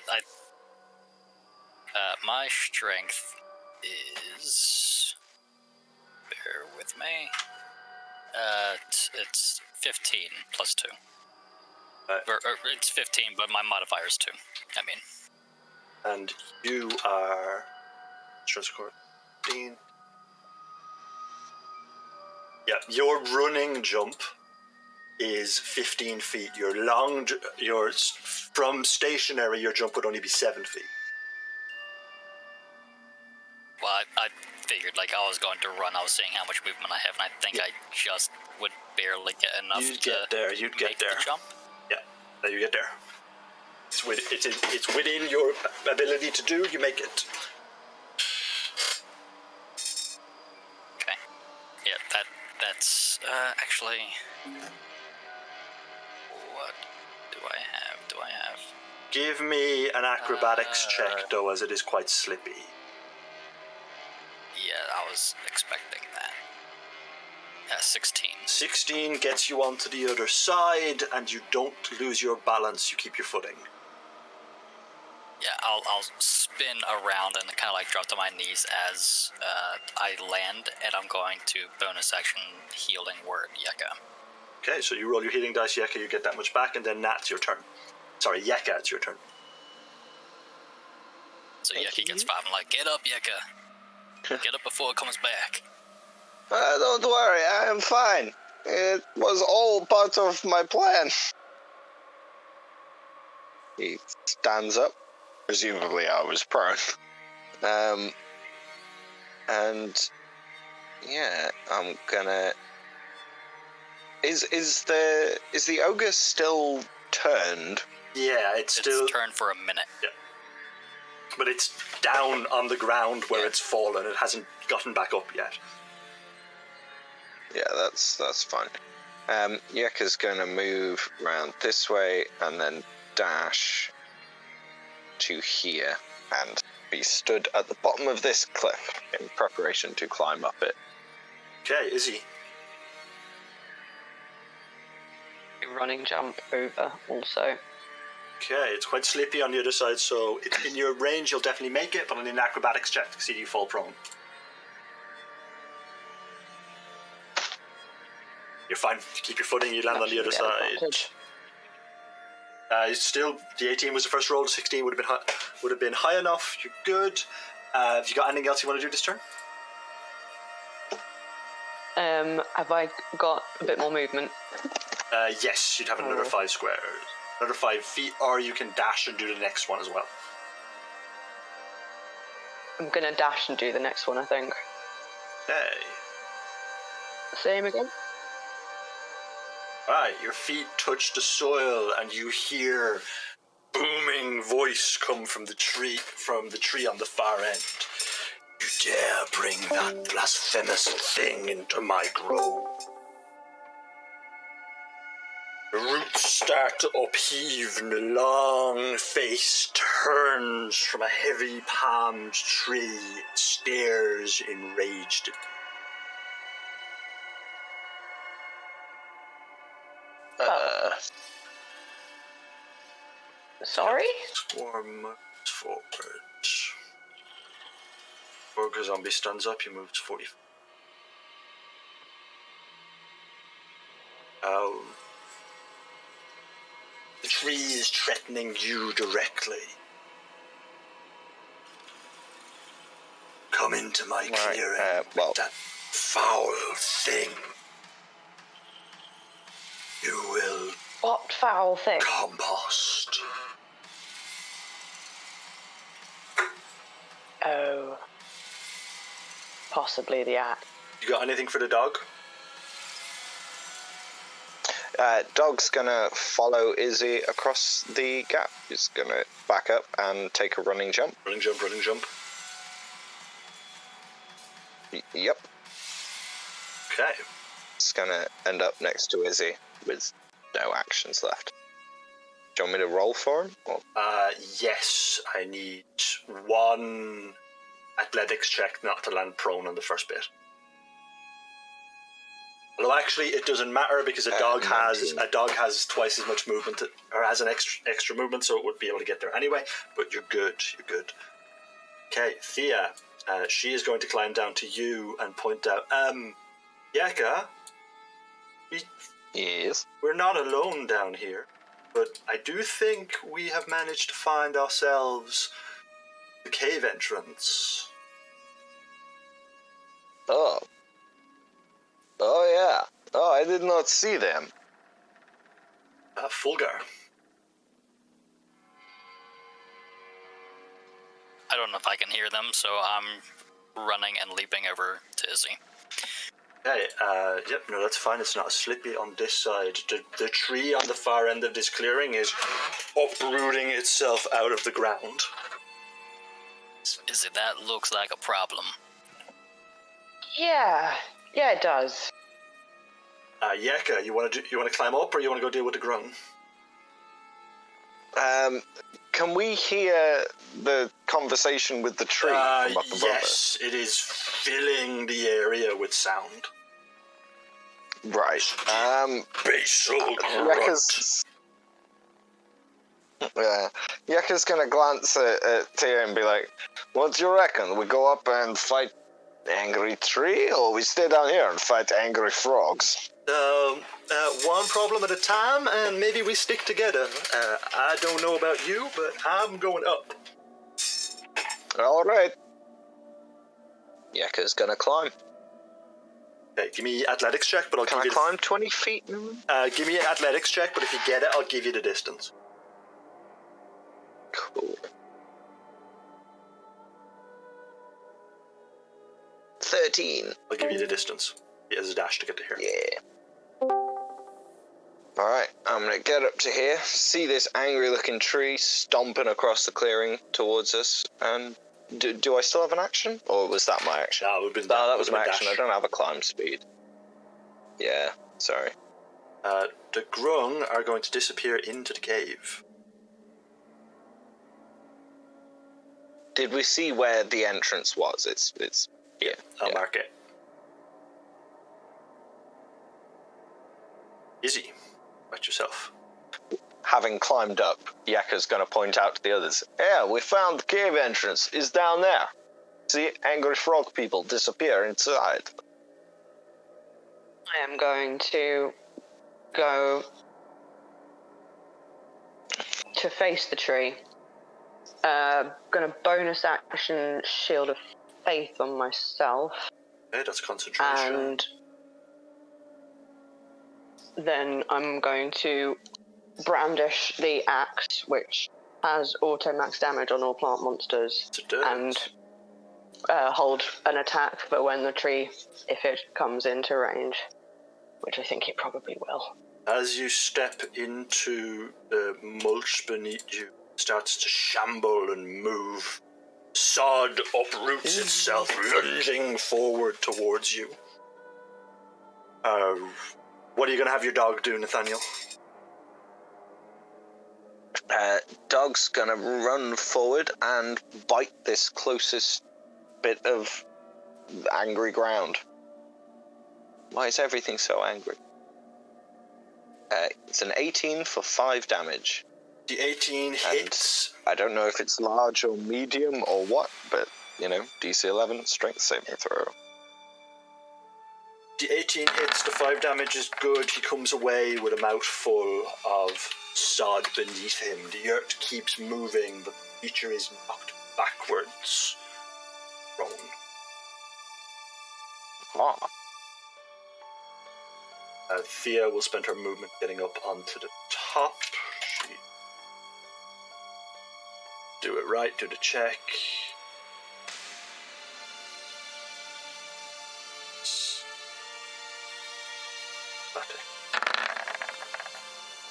S3: my strength is... Bear with me. It's 15 plus 2. Or it's 15, but my modifier is 2. I mean.
S1: And you are... Strength score 15. Yeah, your running jump is 15 feet. From stationary, your jump would only be 7 feet.
S3: Well, I figured, like, I was going to run. I was seeing how much movement I have, and I think I just would barely get enough
S1: You'd
S3: to
S1: get there. You'd get
S3: make
S1: there.
S3: the jump.
S1: Yeah, no, you get there. It's within your ability to do. You make it.
S3: actually. What do I have?
S1: Give me an acrobatics check, though, as it is quite slippy.
S3: Yeah, I was expecting that. 16.
S1: 16 gets you onto the other side, and you don't lose your balance. You keep your footing.
S3: Yeah, I'll spin around and kind of like drop to my knees as I land, and I'm going to bonus action healing word Yeka.
S1: Okay, so you roll your healing dice, Yeka, you get that much back, and then Nat, it's your turn. Sorry, Yeka, it's your turn.
S3: So Yeka gets 5. I'm like, get up, Yeka. Get up before it comes back.
S2: Don't worry, I am fine. It was all part of my plan. He stands up. Presumably I was prone. And yeah, I'm gonna... Is the ogre still turned?
S1: Yeah, it's still...
S3: turned for a minute.
S1: Yeah. But it's down on the ground where it's fallen. It hasn't gotten back up yet.
S2: Yeah, that's fine. Yeka's gonna move around this way and then dash to here and be stood at the bottom of this cliff in preparation to climb up it.
S1: Okay, Izzy.
S4: Running jump over also.
S1: Okay, it's quite slippy on the other side, so it's in your range, you'll definitely make it, but I need an acrobatics check to see you fall prone. You're fine. Keep your footing, you land on the other side. It's still, the 18 was the first roll, 16 would have been high enough. You're good. Have you got anything else you want to do this turn?
S4: Have I got a bit more movement?
S1: Yes, you'd have another 5 squares. Another 5 feet, or you can dash and do the next one as well.
S4: I'm gonna dash and do the next one, I think.
S1: Okay.
S4: Same again?
S1: Alright, your feet touch the soil and you hear booming voice come from the tree on the far end. You dare bring that blasphemous thing into my grove. The roots start to upheave and the long face turns from a heavy palmed tree. It stares enraged.
S4: Sorry?
S1: Swarm moves forward. Ogre zombie stands up, you move to 40. The tree is threatening you directly. Come into my clearing with that foul thing. You will
S4: What foul thing?
S1: compost.
S4: Oh. Possibly the act.
S1: You got anything for the dog?
S2: Dog's gonna follow Izzy across the gap. He's gonna back up and take a running jump.
S1: Running jump, running jump.
S2: Yep.
S1: Okay.
S2: It's gonna end up next to Izzy with no actions left. Do you want me to roll for him? Or?
S1: Yes, I need 1 athletics check not to land prone on the first bit. Although actually it doesn't matter because a dog has twice as much movement, or has an extra movement, so it would be able to get there anyway. But you're good. Okay, Thea, she is going to climb down to you and point out, Yeka,
S2: Yes.
S1: we're not alone down here, but I do think we have managed to find ourselves the cave entrance.
S2: Oh. Oh, yeah. Oh, I did not see them.
S1: Fulgar.
S3: I don't know if I can hear them, so I'm running and leaping over to Izzy.
S1: Okay, yep, no, that's fine. It's not slippy on this side. The tree on the far end of this clearing is uprooting itself out of the ground.
S3: Izzy, that looks like a problem.
S4: Yeah, it does.
S1: Yeka, you want to climb up, or you want to go deal with the Grung?
S2: Can we hear the conversation with the tree from up above
S1: yes, it is filling the area with sound.
S2: Right.
S1: Basal
S2: Yeka's gonna glance at Tia and be like, what do you reckon? We go up and fight angry tree, or we stay down here and fight angry frogs?
S1: One problem at a time, and maybe we stick together. I don't know about you, but I'm going up.
S2: Alright. Yeka's gonna climb.
S1: Okay, give me athletics check, but
S2: Can I climb 20 feet?
S1: Give me an athletics check, but if you get it, I'll give you the distance.
S2: Cool. 13.
S1: I'll give you the distance. He has a dash to get to here.
S2: Yeah. Alright, I'm gonna get up to here, see this angry looking tree stomping across the clearing towards us, and do I still have an action? Or was that my action?
S1: No,
S2: that was my action.
S1: dash.
S2: I don't have a climb speed. Yeah, sorry.
S1: The Grung are going to disappear into the cave.
S2: Did we see where the entrance was? It's here.
S1: I'll mark it. Izzy, about yourself.
S2: Having climbed up, Yeka's gonna point out to the others. Yeah, we found the cave entrance. It's down there. See, angry frog people disappear inside.
S4: I am going to go to face the tree. Gonna bonus action Shield of Faith on myself.
S1: Okay, that's concentration.
S4: And then I'm going to brandish the axe, which has auto-max damage on all plant monsters, and hold an attack for when the tree, if it comes into range, which I think it probably will.
S1: As you step into the mulch beneath you, it starts to shamble and move. Sod uproots itself, lunging forward towards you. What are you going to have your dog do, Nathaniel?
S2: Dog's gonna run forward and bite this closest bit of angry ground. Why is everything so angry? It's an 18 for 5 damage.
S1: The 18 hits.
S2: I don't know if it's large or medium or what, but, DC 11, strength saving throw.
S1: The 18 hits, the 5 damage is good. He comes away with a mouthful of sod beneath him. The earth keeps moving, but the creature is knocked backwards. Prone.
S2: Ah.
S1: Thea will spend her movement getting up onto the top. She do it right, do the check.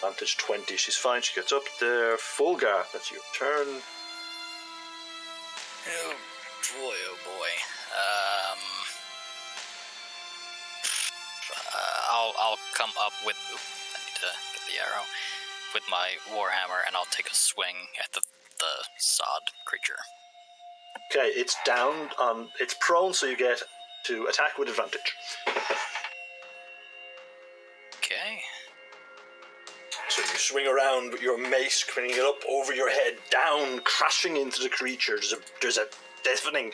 S1: Advantage 20, she's fine, she gets up there. Fulgar, that's your turn.
S3: Oh boy, oh boy. I'll come up with. I need to get the arrow with my warhammer, and I'll take a swing at the sod creature.
S1: Okay, it's down on. It's prone, so you get to attack with advantage.
S3: Okay.
S1: So you swing around with your mace, bringing it up over your head, down, crashing into the creature. There's a deafening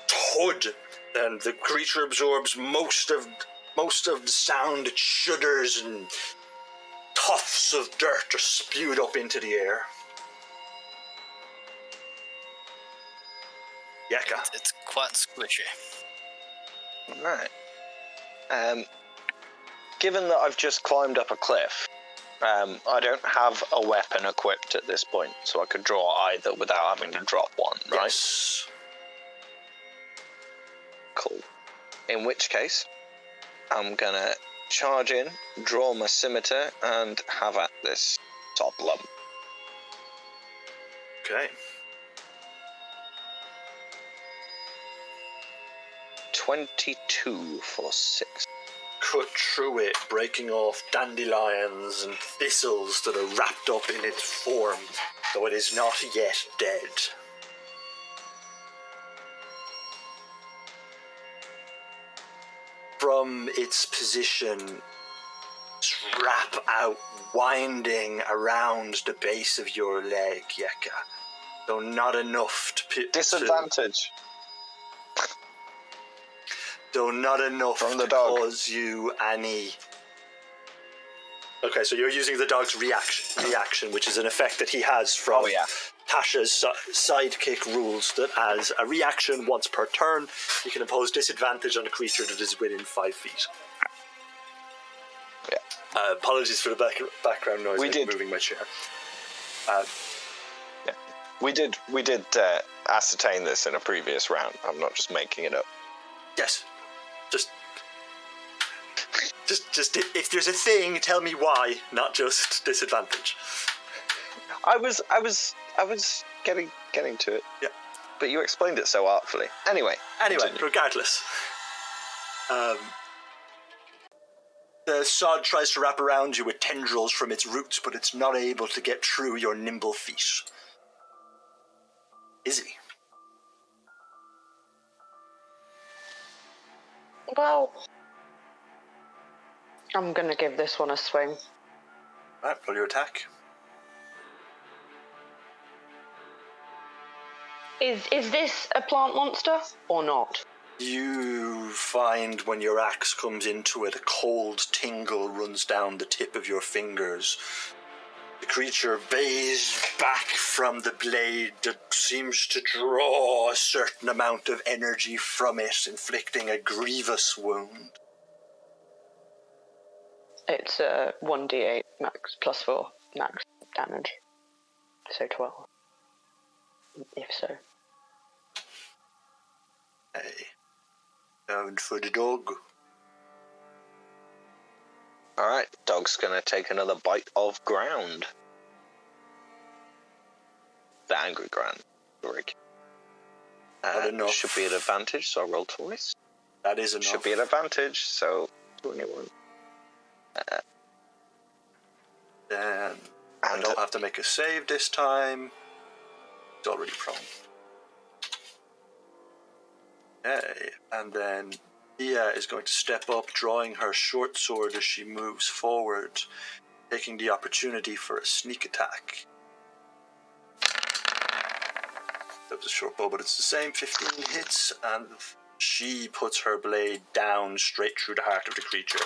S1: thud, and the creature absorbs most of the sound. It shudders, and tufts of dirt are spewed up into the air. Yeka.
S3: It's quite squishy.
S2: Right. Given that I've just climbed up a cliff, I don't have a weapon equipped at this point, so I could draw either without having to drop one, right?
S1: Yes.
S2: Cool. In which case, I'm gonna charge in, draw my scimitar, and have at this top lump.
S1: Okay.
S2: 22 for 6.
S1: cut through it, breaking off dandelions and thistles that are wrapped up in its form, though it is not yet dead. From its position, wrap out, winding around the base of your leg, Yeka. Though not enough to...
S2: Disadvantage.
S1: Though not enough
S2: From the
S1: to
S2: dog.
S1: cause you any... Okay, so you're using the dog's reaction, which is an effect that he has from Tasha's sidekick rules, that as a reaction once per turn, you can impose disadvantage on a creature that is within 5 feet.
S2: Yeah.
S1: Apologies for the background noise. I'm moving my chair.
S2: We did ascertain this in a previous round. I'm not just making it up.
S1: Yes. Just if there's a thing, tell me why, not just disadvantage.
S2: I was getting to it.
S1: Yeah.
S2: But you explained it so artfully. Anyway, continue.
S1: Regardless. The sod tries to wrap around you with tendrils from its roots, but it's not able to get through your nimble feet. Izzy.
S4: Well, I'm gonna give this one a swing.
S1: Right, roll your attack.
S4: Is this a plant monster or not?
S1: You find when your axe comes into it, a cold tingle runs down the tip of your fingers. The creature bays back from the blade that seems to draw a certain amount of energy from it, inflicting a grievous wound.
S4: It's 1d8 max plus 4 max damage. So 12. If so.
S1: Hey. Down for the dog.
S2: Alright, dog's gonna take another bite of ground. The angry ground.
S1: Not enough.
S2: Should be at advantage, so I roll twice.
S1: That is enough.
S2: Should be at advantage, so 21.
S1: Then I don't have to make a save this time. It's already prone. Okay, and then Ia is going to step up, drawing her short sword as she moves forward, taking the opportunity for a sneak attack. That was a short bow, but it's the same. 15 hits, and she puts her blade down straight through the heart of the creature.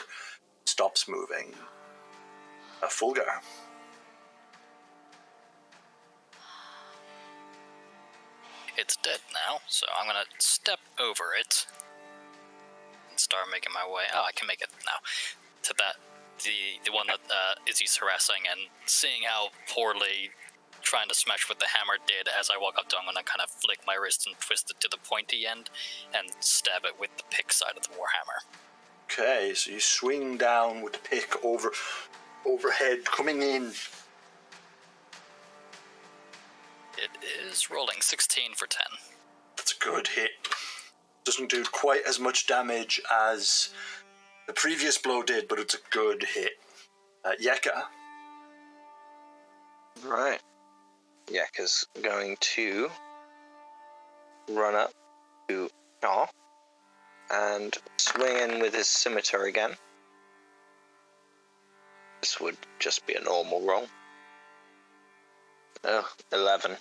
S1: Stops moving. A Fulgar.
S3: It's dead now, so I'm gonna step over it and start making my way. Oh, I can make it now. To that, the one that Izzy's harassing, and seeing how poorly trying to smash with the hammer did, as I walk up to him, I'm gonna kind of flick my wrist and twist it to the pointy end and stab it with the pick side of the warhammer.
S1: Okay, so you swing down with the pick overhead, coming in.
S3: It is rolling 16 for 10.
S1: That's a good hit. Doesn't do quite as much damage as the previous blow did, but it's a good hit. Yeka.
S2: Right. Yeka's going to run up to Gnaw and swing in with his scimitar again. This would just be a normal roll. 11.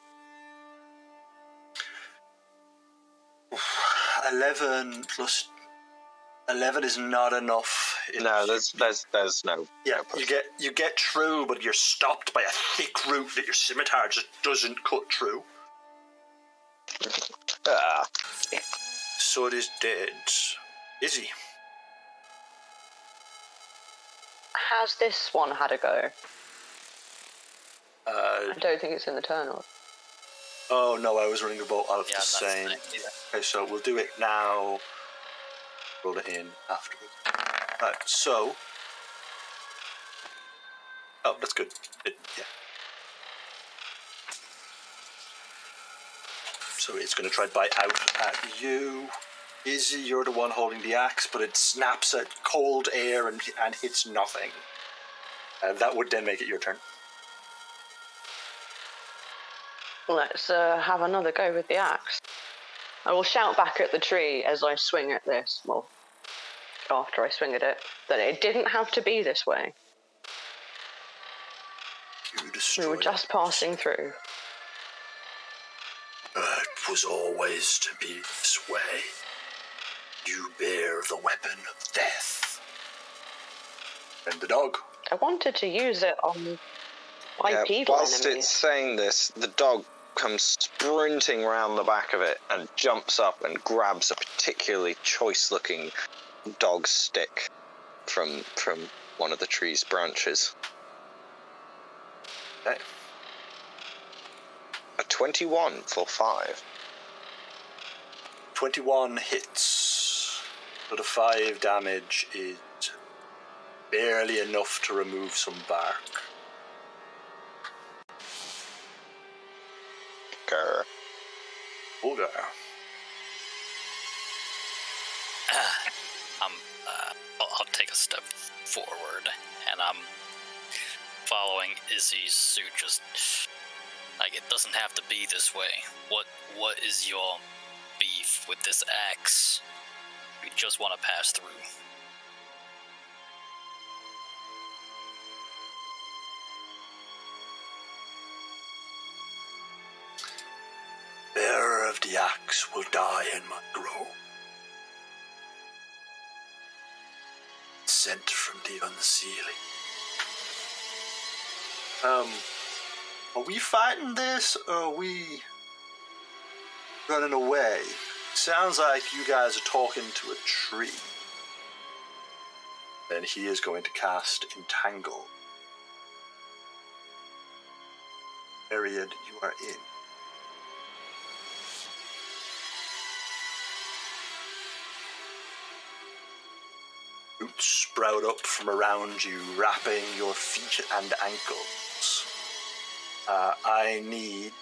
S1: 11 plus 11 is not enough.
S2: No, there's no.
S1: Yeah,
S2: no
S1: you get through, but you're stopped by a thick root that your scimitar just doesn't cut through. So it is dead. Izzy.
S4: Has this one had a go? I don't think it's in the turn order.
S1: Oh no, I was running the boat out of
S3: Yeah,
S1: the same. Okay, so we'll do it now. Roll it in afterwards. Right, so. Oh, that's good. Yeah. So it's going to try to bite out at you. Izzy, you're the one holding the axe, but it snaps at cold air and hits nothing. That would then make it your turn.
S4: Let's have another go with the axe. I will shout back at the tree as I swing at this. Well, after I swing at it, that it didn't have to be this way. We were just passing through.
S1: It was always to be this way. You bear the weapon of death. And the dog.
S4: I wanted to use it on bipedal
S2: whilst
S4: enemies.
S2: it's saying this, the dog comes sprinting round the back of it and jumps up and grabs a particularly choice-looking dog stick from one of the tree's branches.
S1: Okay.
S2: A 21 for 5.
S1: 21 hits. So the 5 damage is barely enough to remove some bark.
S2: Grr.
S1: Olga.
S3: I'll take a step forward, and I'm following Izzy's suit. Just like, it doesn't have to be this way. What is your beef with this axe? We just want to pass through.
S1: Bearer of the axe will die in my grove. Sent from the unseelie. Are we fighting this, or are we running away? Sounds like you guys are talking to a tree. Then he is going to cast Entangle. Period you are in. Roots sprout up from around you, wrapping your feet and ankles. I need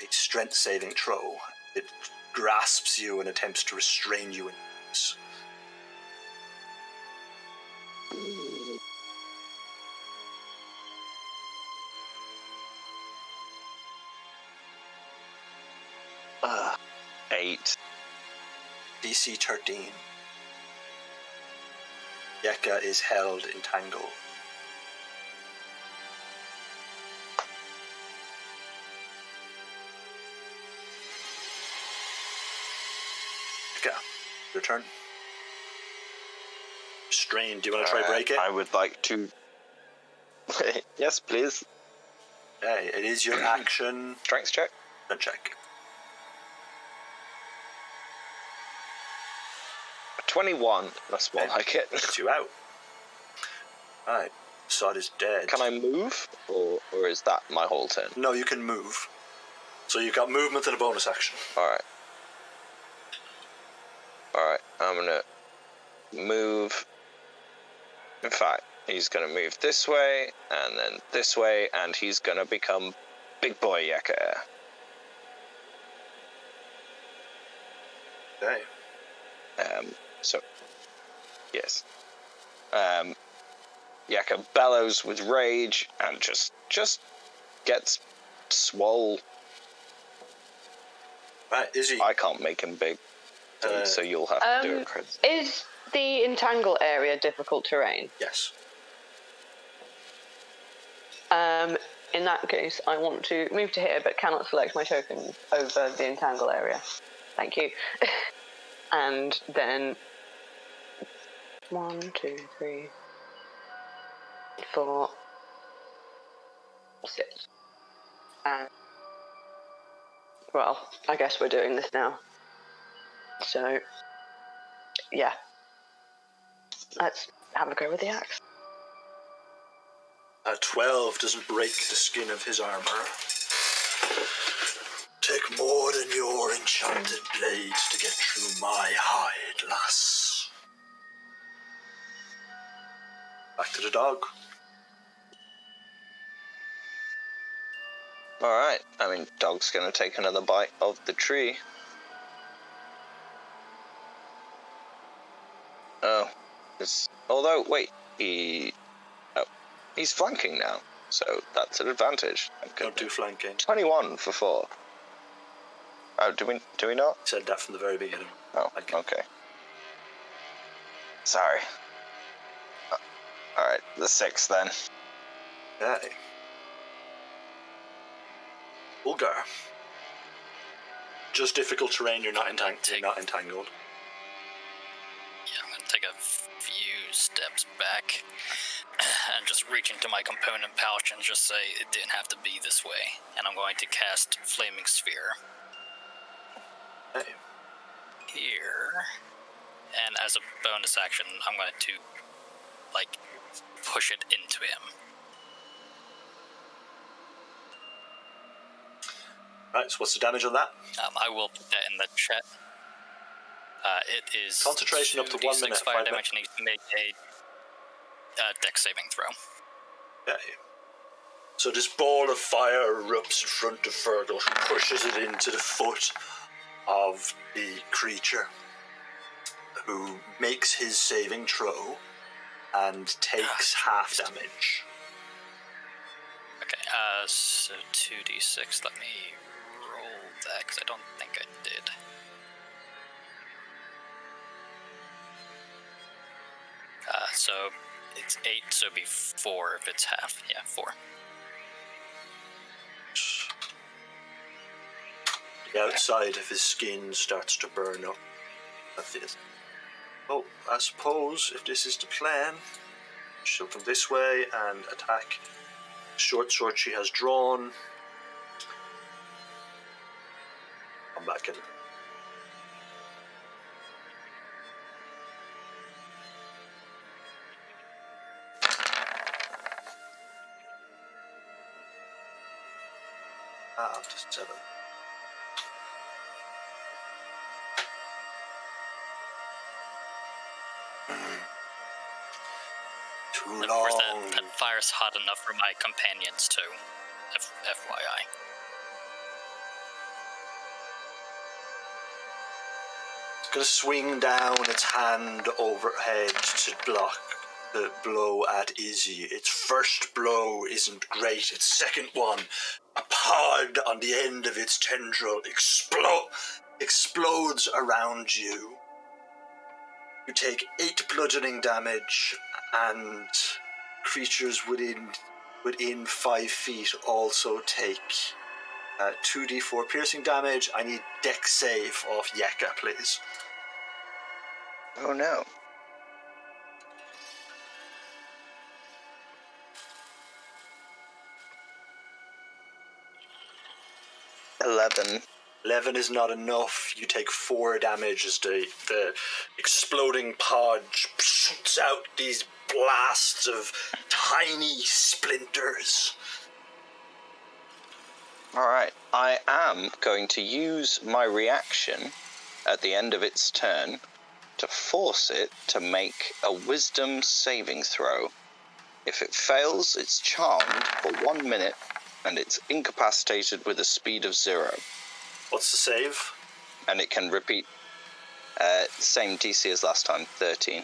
S1: a strength saving throw. It grasps you and attempts to restrain you in this.
S2: Uh, 8.
S1: DC 13. Yeka is held entangled. Yeka, your turn. Strain, do you want to try break it?
S2: I would like to... Yes, please.
S1: Okay, it is your action.
S2: Strength check.
S1: Then check.
S2: 21. That's more like it.
S1: Gets you out. Alright, Sod is dead.
S2: Can I move? Or is that my whole turn?
S1: No, you can move. So you've got movement and a bonus action.
S2: Alright. Alright, I'm gonna move. In fact, he's gonna move this way, and then this way, and he's gonna become Big Boy Yeka.
S1: Okay.
S2: So, yes. Yeka bellows with rage and just gets swole.
S1: Right, Izzy.
S2: I can't make him big, so you'll have to do it, Chris.
S4: Is the entangle area difficult terrain?
S1: Yes.
S4: In that case, I want to move to here, but cannot select my token over the entangle area. Thank you. And then 1, 2, 3, 4, 6. Well, I guess we're doing this now. So, yeah. Let's have a go with the axe.
S1: 12 doesn't break the skin of his armor. Take more than your enchanted blades to get through my hide, lass. Back to the dog.
S2: Alright, I mean, dog's gonna take another bite of the tree. Although, wait, he's flanking now, so that's an advantage.
S1: Don't do flanking.
S2: 21 for 4. Oh, do we not?
S1: Said that from the very beginning.
S2: Oh, okay. Sorry. Alright, the 6 then.
S1: Okay. Ulgar. Just difficult terrain, you're not entangled.
S3: Yeah, I'm going to take a few steps back and just reach into my component pouch and just say it didn't have to be this way. And I'm going to cast Flaming Sphere.
S1: Okay.
S3: Here. And as a bonus action, I'm going to, push it into him.
S1: Right, so what's the damage on that?
S3: I will put that in the chat. It is
S1: concentration up to 1 minute.
S3: Fire damage needs to make a dex saving throw.
S1: Okay. So this ball of fire erupts in front of Fergal, pushes it into the foot of the creature, who makes his saving throw and takes half damage.
S3: Okay, so 2d6. Let me roll that, because I don't think I did. So it's 8, so it'd be 4 if it's half. Yeah, 4.
S1: The outside of his skin starts to burn up. Oh, I suppose if this is the plan, she'll come this way and attack. Short sword she has drawn. Come back in. Just 7. Too long.
S3: Of course, that fire's hot enough for my companions too. FYI.
S1: It's gonna swing down its hand overhead to block the blow at Izzy. Its first blow isn't great. Its second one, a pod on the end of its tendril explodes around you. You take 8 bludgeoning damage, and creatures within 5 feet also take 2d4 piercing damage. I need dex save off Yeka, please.
S2: Oh no. $11.
S1: 11 is not enough. You take 4 damage as the exploding pod shoots out these blasts of tiny splinters.
S2: Alright, I am going to use my reaction at the end of its turn to force it to make a wisdom saving throw. If it fails, it's charmed for 1 minute and it's incapacitated with a speed of 0.
S1: What's the save?
S2: And it can repeat same DC as last time, 13.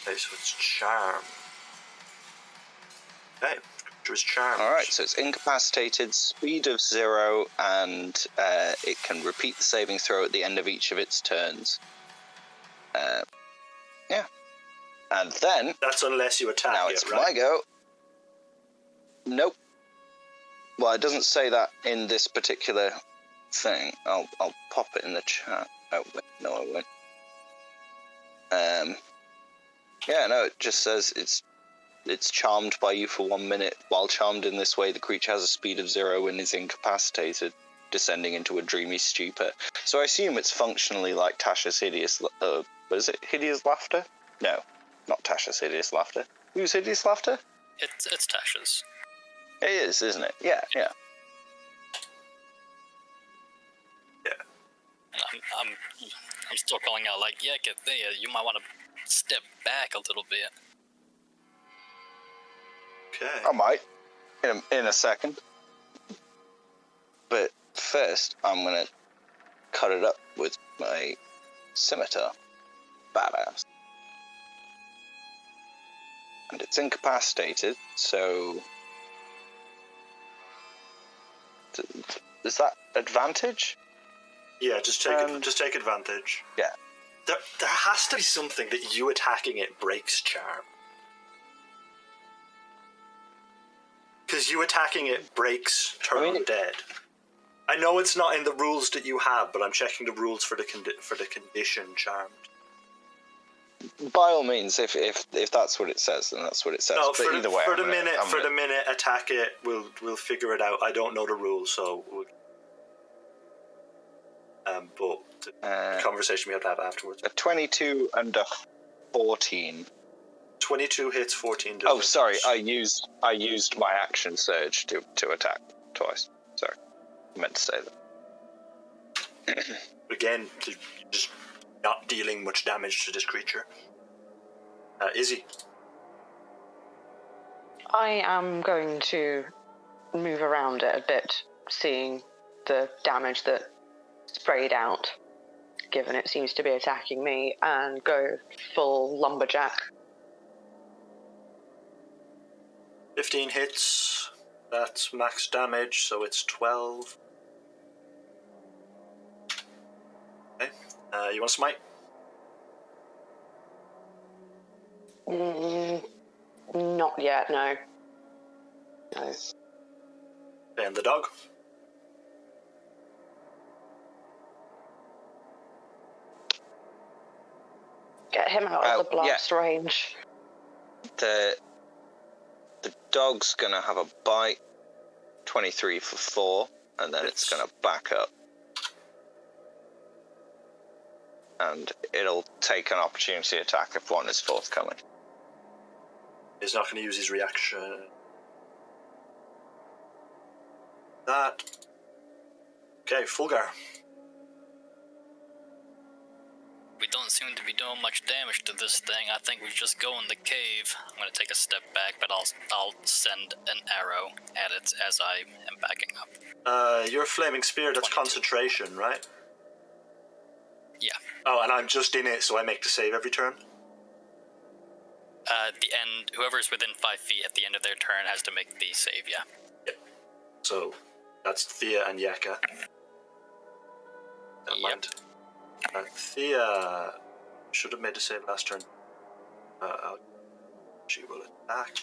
S1: Okay, so it's charm. Okay, creature is charmed.
S2: Alright, so it's incapacitated, speed of 0, and it can repeat the saving throw at the end of each of its turns. Yeah. And then...
S1: That's unless you attack
S2: now
S1: it,
S2: it's
S1: right?
S2: my go. Nope. Well, it doesn't say that in this particular thing. I'll pop it in the chat. Oh, wait, no, I won't. Yeah, no, it just says it's charmed by you for 1 minute. While charmed in this way, the creature has a speed of 0 and is incapacitated, descending into a dreamy stupor. So I assume it's functionally like Tasha's hideous... what is it? Hideous laughter? No, not Tasha's hideous laughter. Whose hideous laughter?
S3: It's Tasha's.
S2: It is, isn't it? Yeah.
S1: Yeah.
S3: I'm still calling out yeah, get there. You might want to step back a little bit.
S1: Okay.
S2: I might, in a second. But first, I'm going to cut it up with my scimitar. badass. And it's incapacitated, so... Is that advantage?
S1: Yeah, just take advantage.
S2: Yeah.
S1: There has to be something that you attacking it breaks charm. Because you attacking it breaks turn undead. I know it's not in the rules that you have, but I'm checking the rules for the condition charmed.
S2: By all means, if that's what it says, then that's what it says.
S1: No,
S2: but either way,
S1: for the minute, attack it. We'll figure it out. I don't know the rules, so. But the conversation we have to have afterwards.
S2: A 22 and a 14.
S1: 22 hits, 14 doesn't.
S2: Oh, sorry, I used my action surge to attack twice. Sorry, I meant to say that.
S1: Again, just not dealing much damage to this creature. Izzy.
S4: I am going to move around it a bit, seeing the damage that sprayed out, given it seems to be attacking me, and go full lumberjack.
S1: 15 hits. That's max damage, so it's 12. Okay. You want to smite?
S4: Not yet, no. No.
S1: And the dog?
S4: Get him out of the blast range.
S2: The dog's gonna have a bite, 23 for 4, and then it's gonna back up. And it'll take an opportunity attack if one is forthcoming.
S1: He's not going to use his reaction. That. Okay, Fulgar.
S3: We don't seem to be doing much damage to this thing. I think we just go in the cave. I'm going to take a step back, but I'll send an arrow at it as I am backing up.
S1: Your flaming spear, that's
S3: 22.
S1: concentration, right?
S3: Yeah.
S1: Oh, and I'm just in it, so I make the save every turn?
S3: The end, whoever's within 5 feet at the end of their turn has to make the save, yeah.
S1: Yep. So, that's Thea and Yeka. Never mind. Thea should have made the save last turn. She will attack.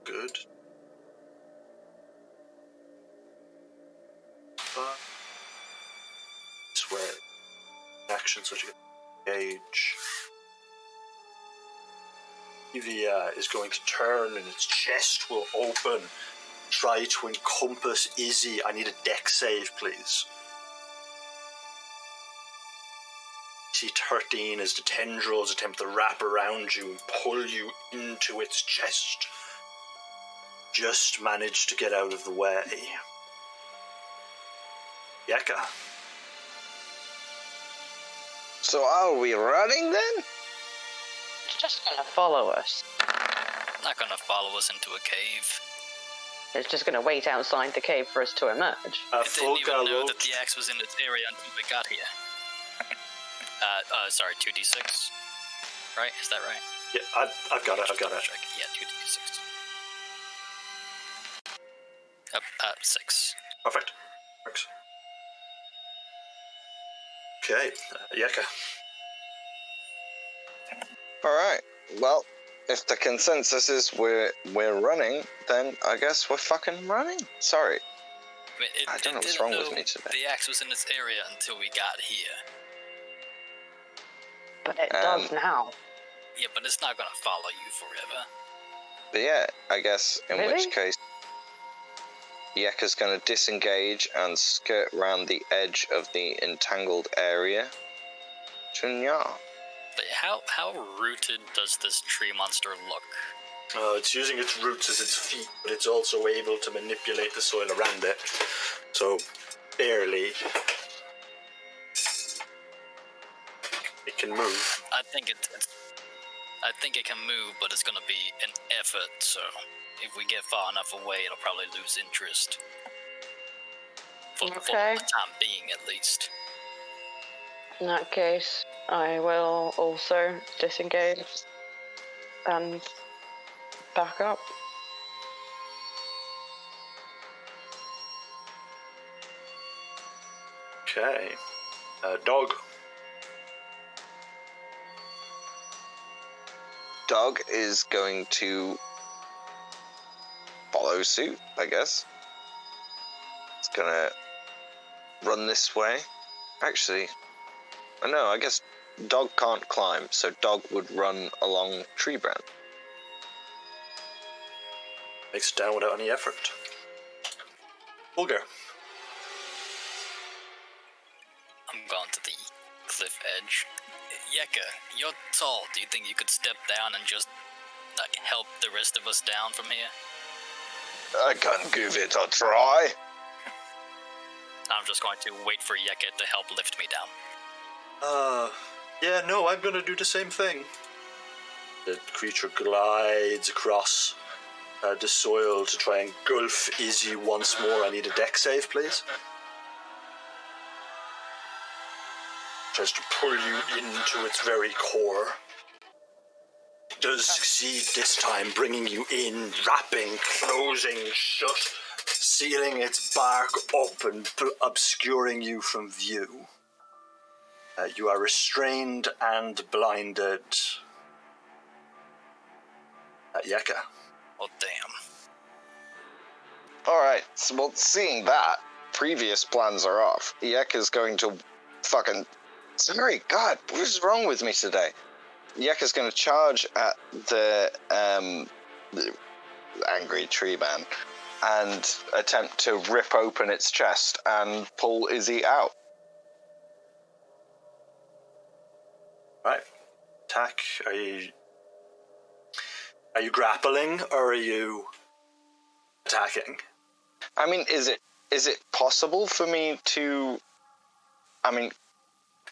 S1: Good. Swear. Action, so you get engage. Evia is going to turn and its chest will open. Try to encompass Izzy. I need a dex save, please. T13 as the tendrils attempt to wrap around you and pull you into its chest. Just managed to get out of the way. Yeka.
S2: So are we running then?
S4: It's just gonna follow us.
S3: Not gonna follow us into a cave.
S4: It's just gonna wait outside the cave for us to emerge.
S3: It didn't even know that the axe was in its area until we got here. Sorry, 2d6. Right? Is that right?
S1: Yeah, I've got it.
S3: Yeah, 2d6. 6.
S1: Perfect. Works. Okay, Yeka.
S2: Alright, well, if the consensus is we're running, then I guess we're fucking running. Sorry. I don't know what's wrong with me today.
S3: The axe was in its area until we got here.
S4: But it does now.
S3: Yeah, but it's not gonna follow you forever.
S2: But yeah, I guess in
S4: Really?
S2: which case Yeka's gonna disengage and skirt around the edge of the entangled area. Chunya.
S3: But how rooted does this tree monster look?
S1: It's using its roots as its feet, but it's also able to manipulate the soil around it. So, barely. It can move.
S3: I think I think it can move, but it's gonna be an effort, so if we get far enough away, it'll probably lose interest. For the time being, at least.
S4: In that case, I will also disengage and back up.
S1: Okay. Dog.
S2: Dog is going to follow suit, I guess. It's gonna run this way. Actually, no, I guess Dog can't climb, so Dog would run along tree branch.
S1: Makes it down without any effort. Bulgar.
S3: I'm going to the cliff edge. Yeka, you're tall. Do you think you could step down and just, help the rest of us down from here?
S2: I can give it a try.
S3: I'm just going to wait for Yeka to help lift me down.
S1: Yeah, no, I'm gonna do the same thing. The creature glides across the soil to try and gulf Izzy once more. I need a deck save, please. Tries to pull you into its very core. It does succeed this time, bringing you in, wrapping, closing shut, sealing its bark up and obscuring you from view. You are restrained and blinded. Yeka.
S3: Oh, damn.
S2: Alright, so, well, seeing that, previous plans are off. Yeka's going to fucking... Sorry, God, what is wrong with me today? Yeka's going to charge at the angry tree man and attempt to rip open its chest and pull Izzy out.
S1: Right. Attack. Are you grappling or are you attacking?
S2: I mean, is it possible for me to...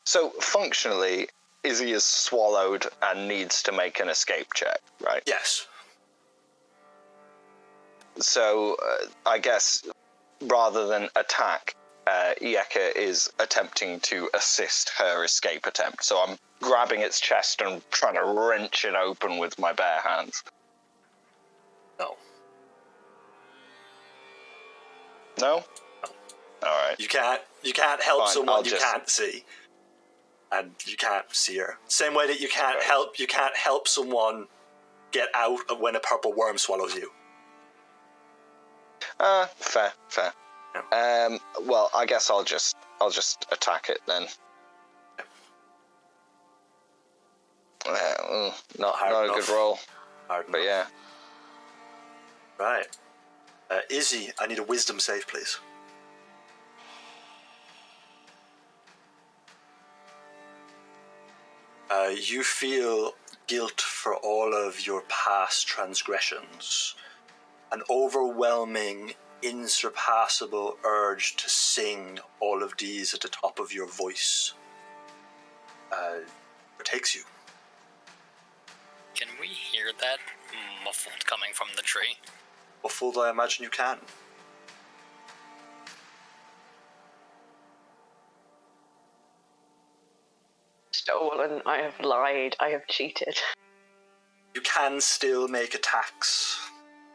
S2: So, functionally, Izzy is swallowed and needs to make an escape check, right?
S1: Yes.
S2: So, I guess, rather than attack, Yeka is attempting to assist her escape attempt. So I'm grabbing its chest and trying to wrench it open with my bare hands.
S1: No.
S2: No? Alright.
S1: You can't help
S2: Fine,
S1: someone you can't see. And you can't see her. Same way that you can't help someone get out of when a purple worm swallows you.
S2: Fair.
S1: Yeah.
S2: Well, I guess I'll just attack it then. Not a good roll.
S1: Hard
S2: but
S1: enough.
S2: Yeah.
S1: Right. Izzy, I need a wisdom save, please. You feel guilt for all of your past transgressions. An overwhelming, insurpassable urge to sing all of these at the top of your voice takes you.
S3: Can we hear that muffled coming from the tree?
S1: Muffled, I imagine you can.
S4: Stolen, I have lied, I have cheated.
S1: You can still make attacks.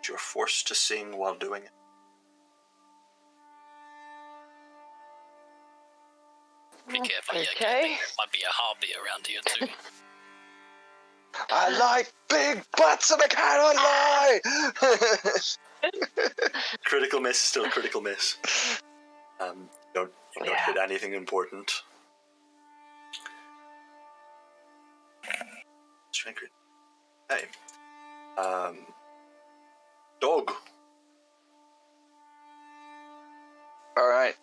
S1: You're forced to sing while doing it.
S3: Be careful, yeah.
S4: Okay.
S3: There might be a hobby around here too.
S2: I like big butts and I cannot lie!
S1: Critical miss is still a critical miss. You don't hit anything important. Strength. Hey. Dog.
S2: Alright.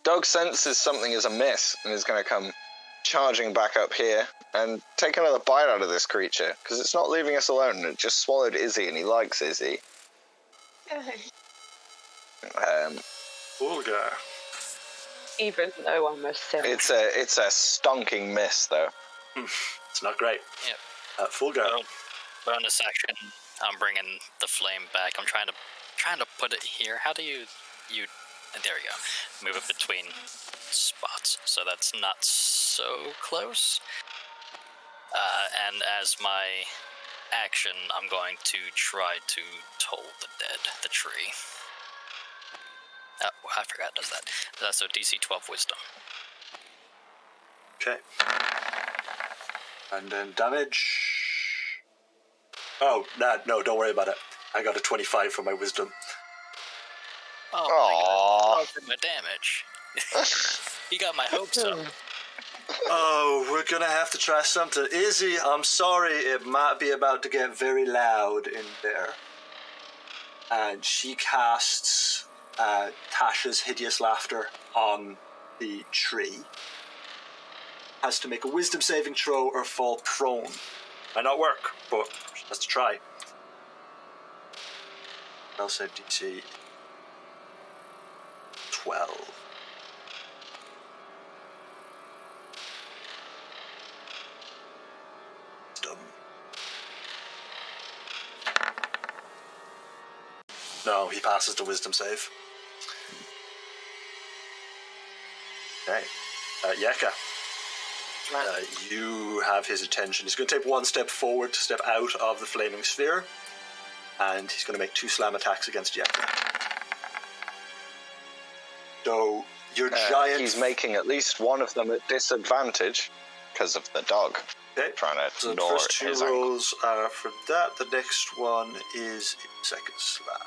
S2: Dog senses something is amiss and is going to come charging back up here and take another bite out of this creature, because it's not leaving us alone. It just swallowed Izzy and he likes Izzy.
S1: Bulgar.
S4: Even though I'm a sinner.
S2: It's a stonking miss, though.
S1: It's not great.
S3: Yep.
S1: Fulgar.
S3: Bonus action. I'm bringing the flame back. I'm trying to put it here. How do you? There we go. Move it between spots, so that's not so close. And as my action, I'm going to try to toll the dead, the tree. Oh, I forgot it does that. So DC 12 Wisdom.
S1: Okay. And then damage. Oh, no, don't worry about it. I got a 25 for my wisdom.
S3: Oh my god. For my damage. You got my hopes up.
S1: Oh, we're gonna have to try something. Izzy, I'm sorry, it might be about to get very loud in there. And she casts Tasha's Hideous Laughter on the tree. Has to make a wisdom saving throw or fall prone. Might not work, but let's try. I'll save DC 12. No, he passes the wisdom save. Okay. Yeka. You have his attention. He's going to take one step forward to step out of the flaming sphere. And he's going to make 2 slam attacks against Yeka. So, your giant...
S2: He's making at least one of them at disadvantage because of the dog.
S1: Okay.
S2: Trying to
S1: so the
S2: ignore
S1: first 2
S2: his
S1: rolls are for that. The next one is second slam.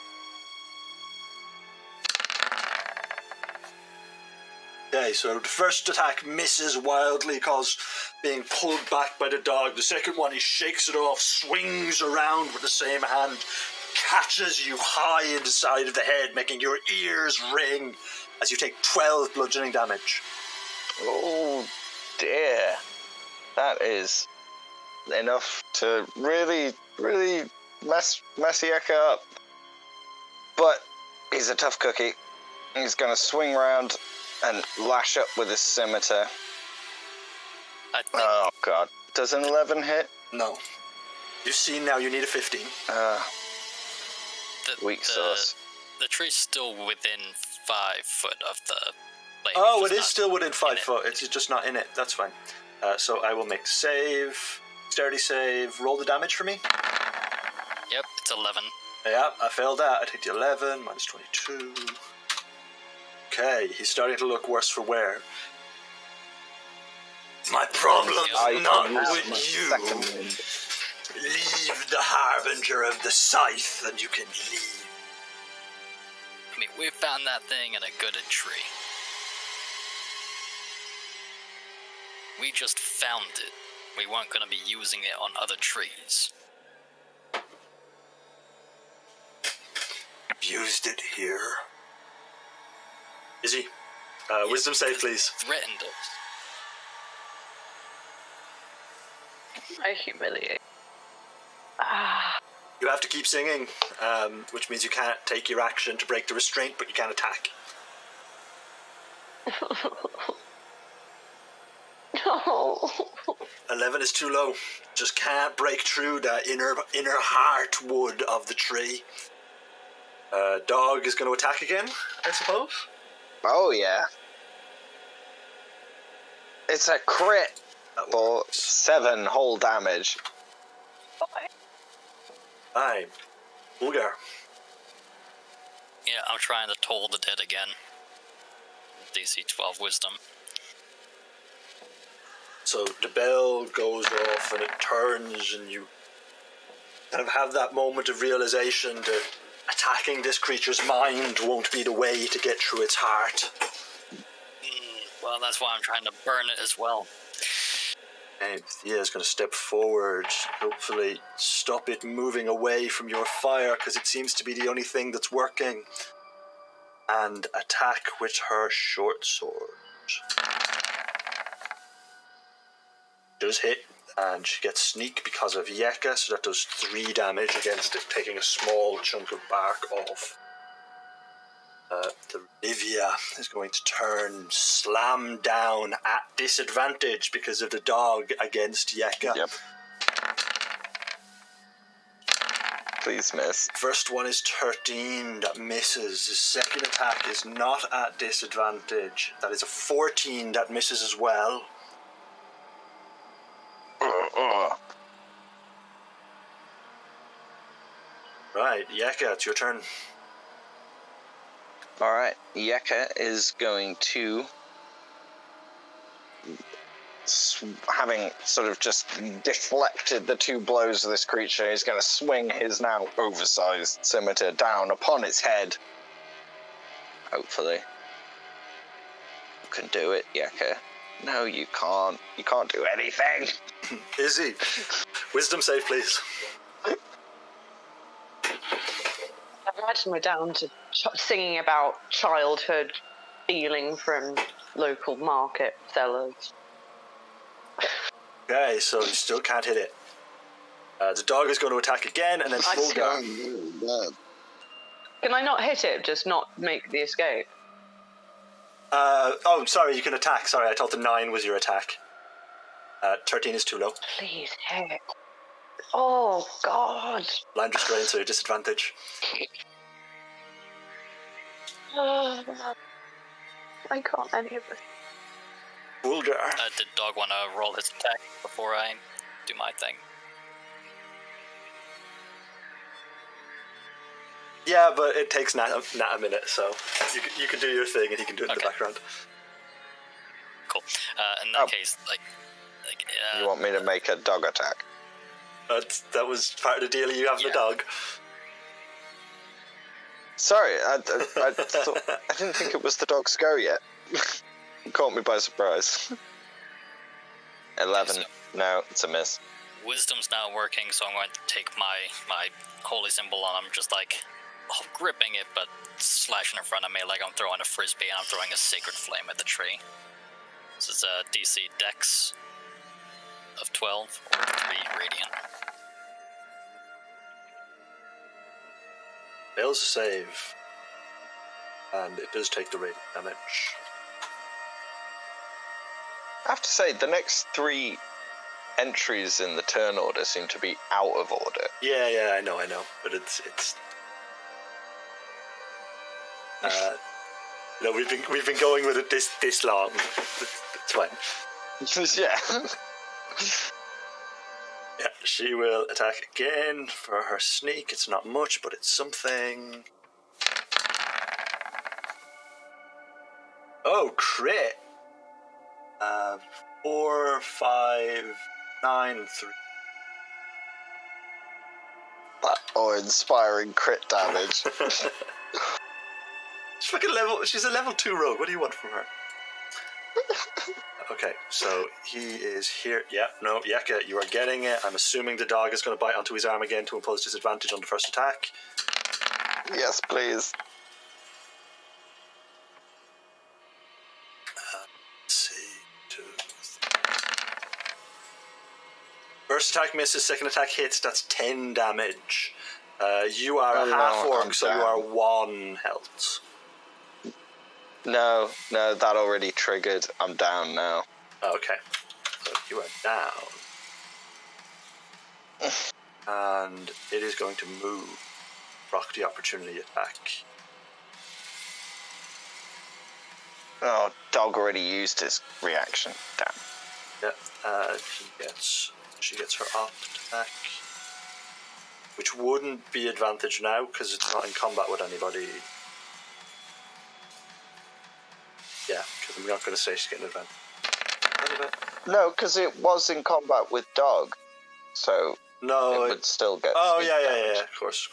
S1: Okay, so the first attack misses wildly because being pulled back by the dog. The second one, he shakes it off, swings around with the same hand, catches you high in the side of the head, making your ears ring as you take 12 bludgeoning damage.
S2: Oh dear. That is enough to really, really mess Yeka up. But he's a tough cookie. He's going to swing around and lash up with his scimitar. Oh god. Does an 11 hit?
S1: No. You've seen now, you need a 15.
S2: Weak sauce.
S3: The tree's still within 5 foot of the flame.
S1: Oh, it is still within 5 foot. It's just not in it. That's fine. So I will make save, dexterity save, roll the damage for me.
S3: Yep, it's 11.
S1: Yeah, I failed that. I take the 11, minus 22. Okay, he's starting to look worse for wear. My problem is not with you. Leave the harbinger of the scythe and you can leave.
S3: I mean, we found that thing in a gooded tree. We just found it. We weren't going to be using it on other trees.
S1: Used it here. Izzy, wisdom save, please.
S3: Threatened us.
S4: I humiliate.
S1: You have to keep singing, which means you can't take your action to break the restraint, but you can attack.
S4: No.
S1: 11 is too low. Just can't break through the inner heartwood of the tree. Dog is going to attack again, I suppose.
S2: Oh yeah. It's a crit for 7 whole damage.
S1: Aye. Ulgar.
S3: Yeah, I'm trying to toll the dead again. DC 12 Wisdom.
S1: So the bell goes off and it turns and you kind of have that moment of realization that attacking this creature's mind won't be the way to get through its heart.
S3: Well, that's why I'm trying to burn it as well.
S1: And Thea's going to step forward, hopefully stop it moving away from your fire, because it seems to be the only thing that's working, and attack with her short sword. Does hit, and she gets sneak because of Yeka, so that does 3 damage against it, taking a small chunk of bark off. The Livia is going to turn, slam down at disadvantage because of the dog against Yeka.
S2: Yep. Please miss.
S1: First one is 13, that misses. The second attack is not at disadvantage. That is a 14, that misses as well. Right, Yeka, it's your turn.
S2: Alright, Yeka is going to, having sort of just deflected the 2 blows of this creature, he's going to swing his now oversized scimitar down upon its head. Hopefully. You can do it, Yeka. No, you can't. You can't do anything.
S1: Izzy, wisdom save, please.
S4: I imagine we're down to singing about childhood stealing from local market sellers.
S1: Okay, so you still can't hit it. The dog is going to attack again, and then Fulgar.
S4: Can I not hit it, just not make the escape?
S1: Oh, sorry, you can attack. Sorry, I thought the 9 was your attack. 13 is too low.
S4: Please hit. Oh, God.
S1: Blind restraint, so your disadvantage.
S4: I can't any of this.
S1: Fulgar.
S3: Did Dog want to roll his attack before I do my thing?
S1: Yeah, but it takes Nat a minute, so you can do your thing and he can do it in the background.
S3: Cool. In that case,
S2: You want me to make a dog attack?
S1: That was part of the deal. You have the dog.
S2: Sorry, I didn't think it was the dog's go yet. Caught me by surprise. 11. No, it's a miss.
S3: Wisdom's not working, so I'm going to take my holy symbol and I'm just gripping it, but slashing in front of me like I'm throwing a frisbee and I'm throwing a sacred flame at the tree. This is a DC Dex of 12 or 3 radiant.
S1: Fails to save. And it does take the radiant damage.
S2: I have to say, the next 3 entries in the turn order seem to be out of order.
S1: Yeah, I know. But it's we've been going with it this long. It's fine.
S2: Yeah.
S1: Yeah, she will attack again for her sneak. It's not much, but it's something. Oh, crit! 4, 5, 9, and 3.
S2: That awe-inspiring crit damage.
S1: She's a level 2 rogue. What do you want from her? Okay, so he is here. Yeah, no, Yeka, you are getting it. I'm assuming the dog is going to bite onto his arm again to impose disadvantage on the first attack.
S2: Yes, please.
S1: Let's see. 2, 3. First attack misses, second attack hits. That's 10 damage. You are a half-orc, so you are 1 health.
S2: No, that already triggered. I'm down now.
S1: Okay, so you are down. And it is going to move. Rock the opportunity attack.
S2: Oh, dog already used his reaction. Damn.
S1: Yeah, she gets her opt attack. Which wouldn't be advantage now, because it's not in combat with anybody. Yeah, because I'm not going to say she's getting advantage.
S2: No, because it was in combat with dog, so
S1: no,
S2: it would still get.
S1: Oh
S2: sneak
S1: yeah,
S2: damage.
S1: of course.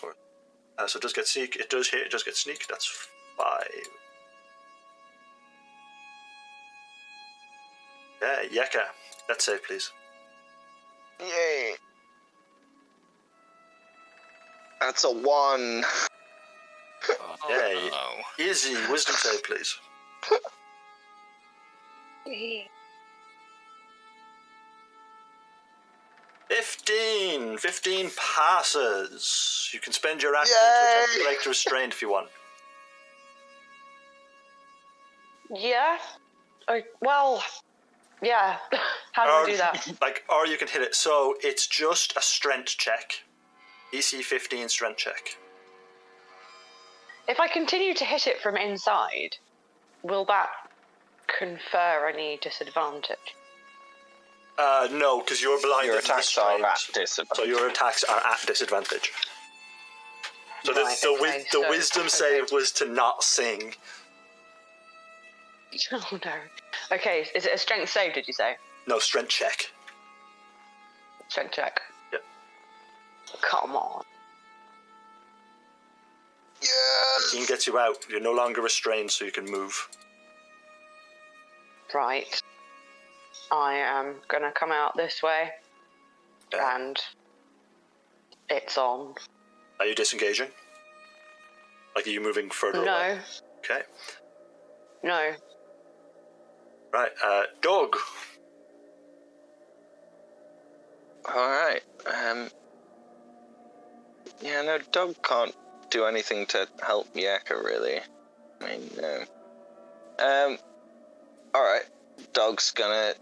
S1: So it does get sneak. It does hit. It does get sneak. That's 5. Yeah, Yeka. Let's save, please.
S2: Yay! That's a 1.
S1: Yay.
S3: Oh.
S1: Easy. Wisdom save, please. 15 passes. You can spend your action to attempt to break the restraint if you want.
S4: Yeah? Well, yeah. How do I do that?
S1: Or you can hit it. So it's just a strength check. DC 15 strength check.
S4: If I continue to hit it from inside, will that confer any disadvantage?
S1: No, because you're blinded.
S2: Your attacks are
S1: restrained,
S2: at disadvantage.
S1: so your attacks are at disadvantage. So
S4: Right,
S1: the wisdom save was to not sing.
S4: Oh no. Okay, is it a strength save, did you say?
S1: No, strength check.
S4: Strength check.
S1: Yep.
S4: Come on.
S2: Yes!
S1: 15 gets you out. You're no longer restrained, so you can move.
S4: Right. I am gonna come out this way,
S1: Yeah.
S4: and it's on.
S1: Are you disengaging? Like, are you moving further away?
S4: No.
S1: Okay.
S4: No.
S1: Right, Doug.
S2: Alright, yeah, no, Doug can't do anything to help Yeka, really. I mean, no. Alright, Doug's gonna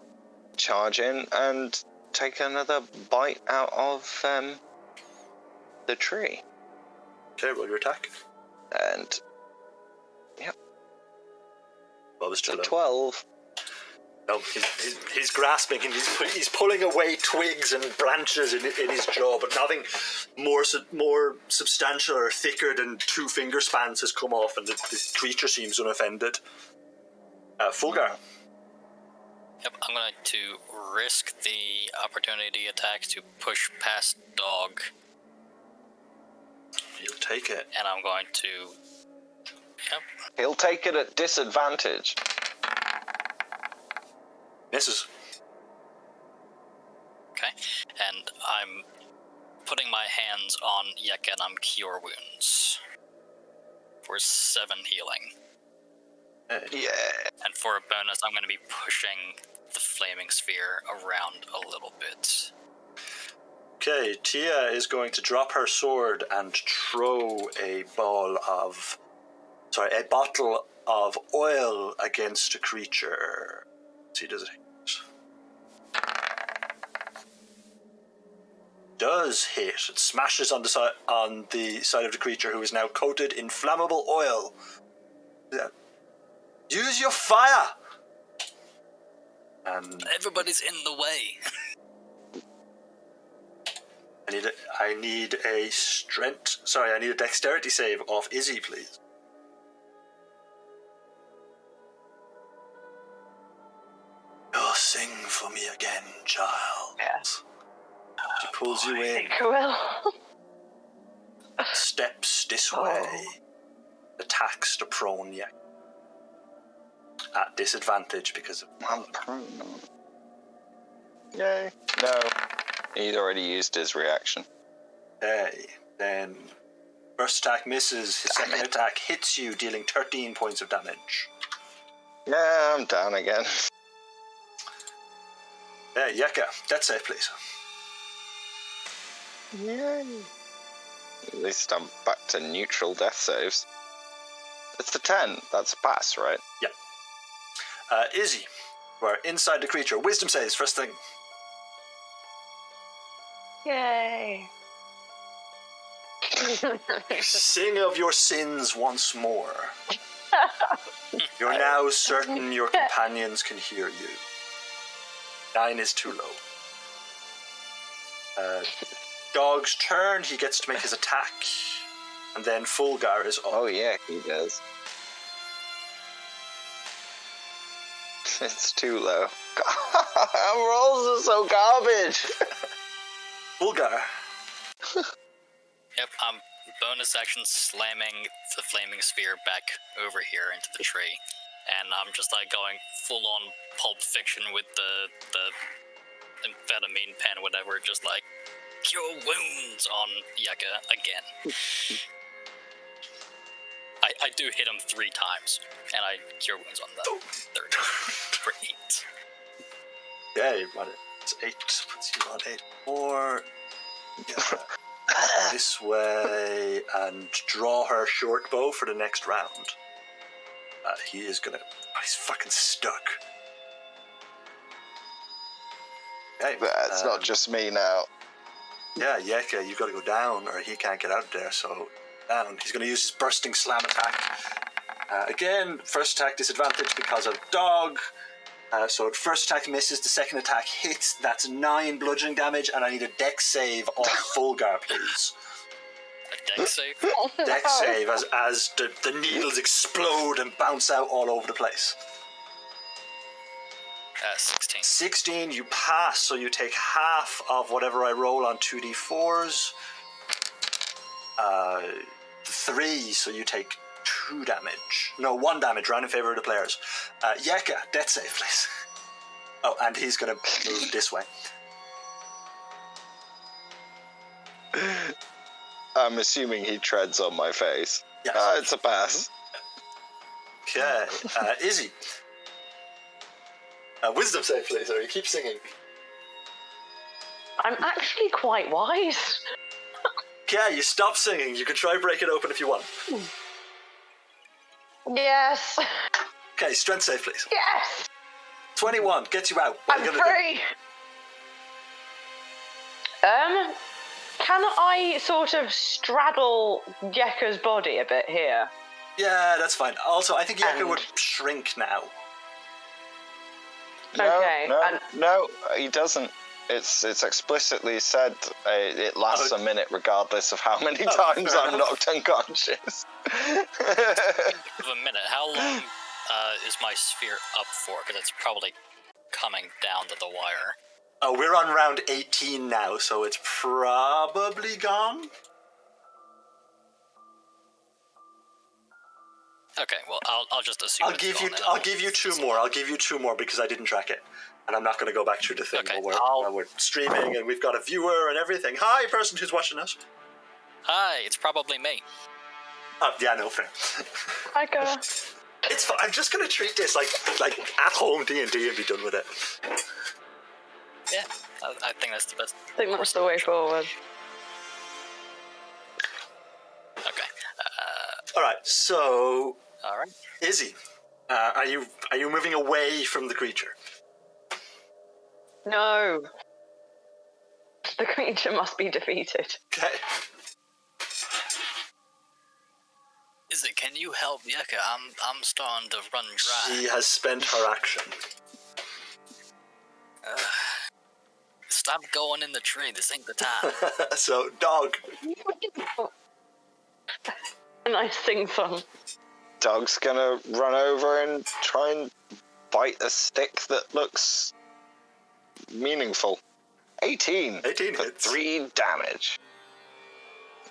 S2: charge in and take another bite out of, the tree.
S1: Okay, roll your attack.
S2: And, yep,
S1: Well, it's too
S2: a
S1: low.
S2: 12.
S1: No, he's grasping and he's pulling away twigs and branches in his jaw, but nothing more substantial or thicker than 2 finger spans has come off, and the creature seems unoffended. Fulgar.
S3: Yep, I'm going to risk the opportunity attack to push past Dog,
S1: He'll take it.
S3: and I'm going to... Yep,
S2: He'll take it at disadvantage.
S1: Misses.
S3: okay. And I'm putting my hands on Yeka and I'm Cure Wounds for 7 healing.
S2: Yeah.
S3: And for a bonus, I'm going to be pushing the flaming sphere around a little bit.
S1: Okay, Tia is going to drop her sword and throw a bottle of oil against a creature. Let's see, does it hit? Does hit. It smashes on the side of the creature, who is now coated in flammable oil. Yeah. Use your fire! And
S3: Everybody's in the way.
S1: I need a dexterity save off Izzy, please. You'll sing for me again, child.
S4: Yes.
S1: She pulls you in,
S4: Think I will.
S1: steps this way, attacks the prone yak. At disadvantage because of...
S2: I'm prone. Yay. No. He's already used his reaction.
S1: Okay, then first attack misses, his second attack hits you, dealing 13 points of damage.
S2: Yeah, I'm down again.
S1: Yeka, death save, please.
S2: Yay. At least I'm back to neutral death saves. It's a 10. That's a pass, right?
S1: Yeah. Izzy, you are inside the creature. Wisdom saves, first thing.
S4: Yay.
S1: Sing of your sins once more. You're now certain your companions can hear you. 9 is too low. Dog's turn, he gets to make his attack. And then Fulgar is up.
S2: Oh yeah, he does. It's too low. Rolls are so garbage.
S1: Fulgar.
S3: Yep, I'm bonus action slamming the flaming sphere back over here into the tree. And I'm just like going full on Pulp Fiction with the amphetamine pen, whatever, just like cure wounds on Yeka again. I do hit him 3 times, and I cure wounds on the third for 8.
S1: Yeah, you got it. It's 8. Puts you on 8 more. Yeah. This way and draw her short bow for the next round. He is gonna. He's fucking stuck. Okay,
S2: It's not just me now.
S1: Yeah, Yeka, you gotta go down, or he can't get out of there, so down. He's gonna use his bursting slam attack. Again, first attack disadvantage because of dog. So the first attack misses, the second attack hits. That's 9 bludgeoning damage, and I need a dex save on Fulgar, please.
S3: A dex save?
S1: Dex save as the needles explode and bounce out all over the place.
S3: 16.
S1: 16, you pass, so you take half of whatever I roll on 2d4s. 3, so you take 2 damage. No, 1 damage, round in favor of the players. Yeka, death save, please. Oh, and he's going to move this way.
S2: I'm assuming he treads on my face.
S1: Yes.
S2: It's a pass.
S1: Okay, Izzy. Wisdom save, please, or you keep singing.
S4: I'm actually quite wise.
S1: Okay, you stop singing. You can try break it open if you want.
S4: Yes.
S1: Okay, strength save, please.
S4: Yes.
S1: 21 gets you out. What
S4: I'm
S1: are you gonna
S4: free. Can I sort of straddle Yeka's body a bit here?
S1: do? Yeah, that's fine. Also, I think Yeka
S4: And-
S1: would shrink now.
S2: No,
S4: Okay, and-
S2: no, he doesn't. It's explicitly said it lasts a minute regardless of how many times
S1: fair
S2: I'm
S1: enough.
S2: knocked unconscious.
S3: Of a minute, how long is my sphere up for? Because it's probably coming down to the wire.
S1: Oh, we're on round 18 now, so it's probably gone.
S3: Okay, well, I'll just assume.
S1: I'll give you 2 more. I'll give you 2 more because I didn't track it, and I'm not going to go back through the thing
S3: Okay,
S1: while we're streaming and we've got a viewer and everything. Hi, person who's watching us.
S3: Hi, it's probably me.
S1: Oh, yeah, no fair.
S4: Hi, girl.
S1: It's fine. I'm just going to treat this like at home D&D and be done with it.
S3: Yeah, I think that's the best.
S4: I think that's the way forward.
S3: Okay.
S1: All right, so
S3: All right.
S1: Izzy, are you moving away from the creature?
S4: No. The creature must be defeated.
S1: Okay.
S3: Izzy, can you help Yeka? I'm starting to run dry.
S1: She has spent her action.
S3: Stop going in the tree. This ain't the time.
S1: So, dog.
S4: A nice sing song.
S2: Dog's gonna run over and try and bite a stick that looks meaningful. 18.
S1: 18
S2: for
S1: hits.
S2: 3 damage.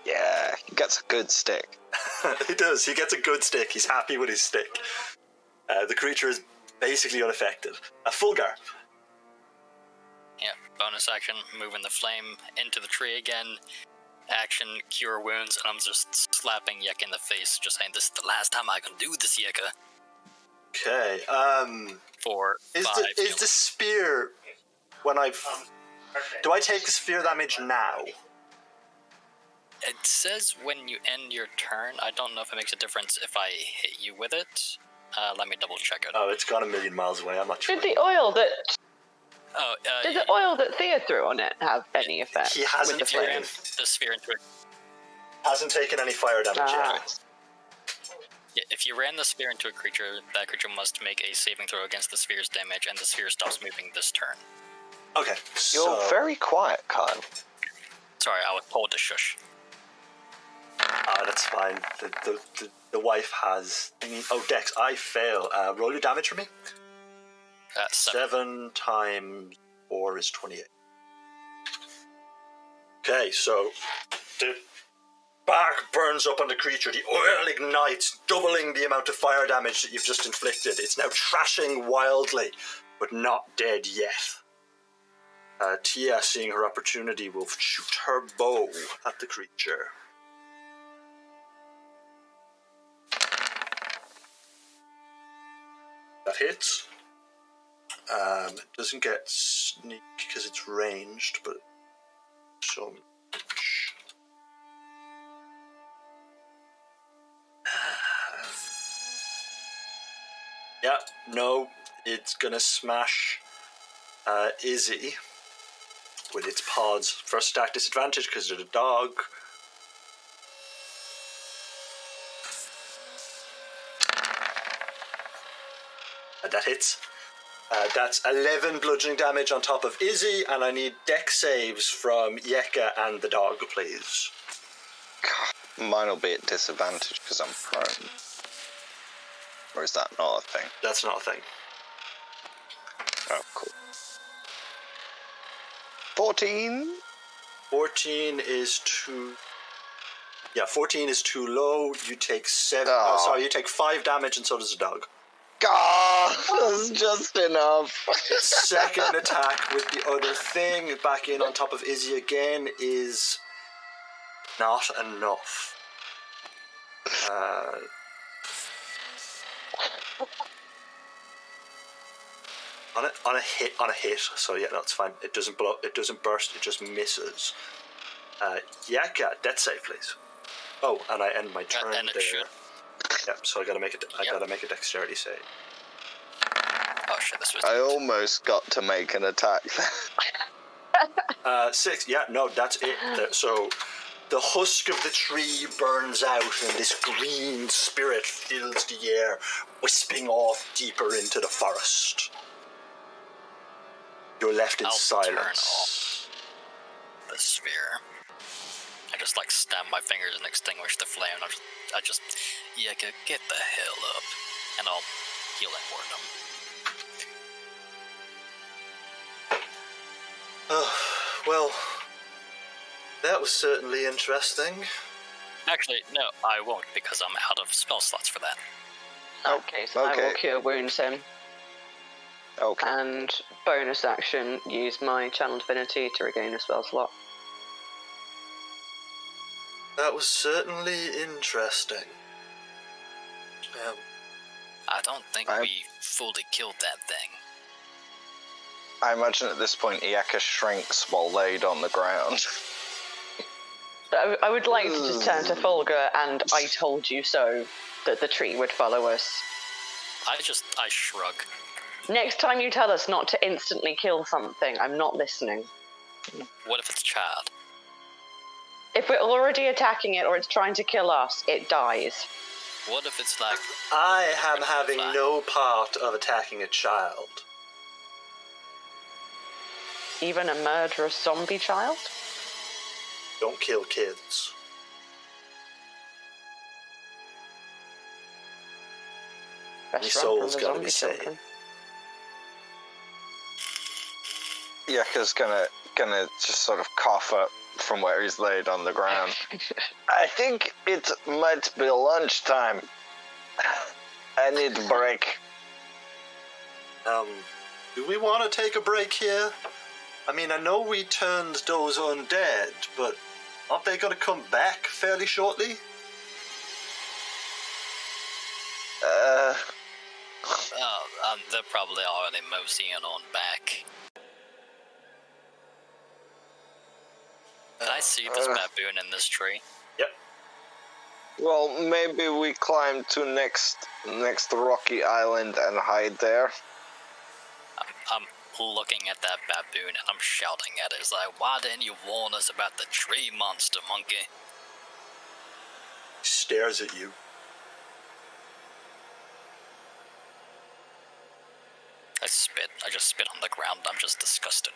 S2: Yeah, he gets a good stick.
S1: He does. He gets a good stick. He's happy with his stick. The creature is basically unaffected. A Fulgar.
S3: Yeah, bonus action, moving the flame into the tree again. Action, cure wounds, and I'm just slapping Yeka in the face, just saying, this is the last time I can do this, Yeka.
S1: Okay.
S3: For
S1: Is
S3: 5
S1: the
S3: healing.
S1: spear when do I take the spear damage now?
S3: It says when you end your turn. I don't know if it makes a difference if I hit you with it. Let me double check it.
S1: Oh, it's gone a million miles away. I'm not sure.
S4: Did the oil that Thea threw on it have any effect?
S1: He hasn't
S4: with the
S3: If you
S4: flame?
S3: ran the sphere into it,
S1: Hasn't taken any fire damage yet.
S3: yeah, if you ran the sphere into a creature, that creature must make a saving throw against the sphere's damage, and the sphere stops moving this turn.
S1: Okay.
S2: You're
S1: So,
S2: very quiet, Kyle.
S3: Sorry, I was told to shush.
S1: that's fine. The wife has. Oh, Dex, I fail. Roll your damage for me.
S3: 7.
S1: 7 times 4 is 28. Okay, so the bark burns up on the creature. The oil ignites, doubling the amount of fire damage that you've just inflicted. It's now trashing wildly, but not dead yet. Tia, seeing her opportunity, will shoot her bow at the creature. That hits. It doesn't get sneak because it's ranged, but so much. Yeah, no, it's gonna smash Izzy. with its paws. First attack disadvantage because it's a dog. That hits. That's 11 bludgeoning damage on top of Izzy, and I need dex saves from Yeka and the dog, please.
S2: Mine will be at disadvantage because I'm prone. Or is that not a thing?
S1: That's not a thing.
S2: Oh, cool. 14?
S1: 14 is too... Yeah, 14 is too low. You take 7...
S2: Oh.
S1: Oh, sorry, you take 5 damage, and so does the dog.
S2: God, that's just enough.
S1: Second attack with the other thing back in on top of Izzy again is not enough. On a hit. So yeah, that's fine. It doesn't blow. It doesn't burst. It just misses. Yaka, death save, please. Oh, and I end my turn
S3: And it
S1: there.
S3: should.
S1: Yep. So I gotta make it. I gotta make a dexterity save.
S3: Oh shit, this was...
S2: I almost got to make an attack.
S1: 6. Yeah, no, that's it. So the husk of the tree burns out, and this green spirit fills the air, wisping off deeper into the forest. You're left in
S3: I'll
S1: silence.
S3: turn off the sphere. I just like snap my fingers and extinguish the flame. I just Yeka, get the hell up, and I'll healing word him.
S1: Well, that was certainly interesting.
S3: Actually, no, I won't because I'm out of spell slots for that.
S4: Okay, so I will cure wounds him.
S2: Okay.
S4: And bonus action, use my channel divinity to regain a spell slot.
S1: That was certainly interesting.
S3: I don't think we fully killed that thing.
S2: I imagine at this point Iaka shrinks while laid on the ground.
S4: So I would like to just turn to Folger and I told you so, that the tree would follow us.
S3: I shrug.
S4: Next time you tell us not to instantly kill something, I'm not listening.
S3: What if it's a child?
S4: If we're already attacking it or it's trying to kill us, it dies.
S3: What if it's like...
S1: I am having no part of attacking a child.
S4: Even a murderous zombie child?
S1: Don't kill kids.
S4: Best
S1: Your
S4: run
S1: soul's
S4: from the
S1: gotta be
S4: zombie
S1: saved.
S4: children.
S2: Yaka's gonna just sort of cough up from where he's laid on the ground. I think it might be lunchtime. I need a break.
S1: Do we want to take a break here? I mean, I know we turned those undead, but aren't they going to come back fairly shortly?
S3: They're probably already moseying on back. Can I see this baboon in this tree?
S1: Yep.
S2: Well, maybe we climb to next rocky island and hide there.
S3: I'm looking at that baboon and I'm shouting at it. It's like, why didn't you warn us about the tree monster, monkey?
S1: He stares at you.
S3: I spit. I just spit on the ground. I'm just disgusted.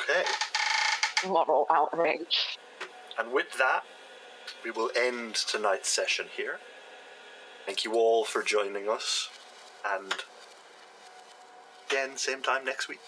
S1: Okay.
S4: Moral outrage.
S1: And with that, we will end tonight's session here. Thank you all for joining us. And again, same time next week.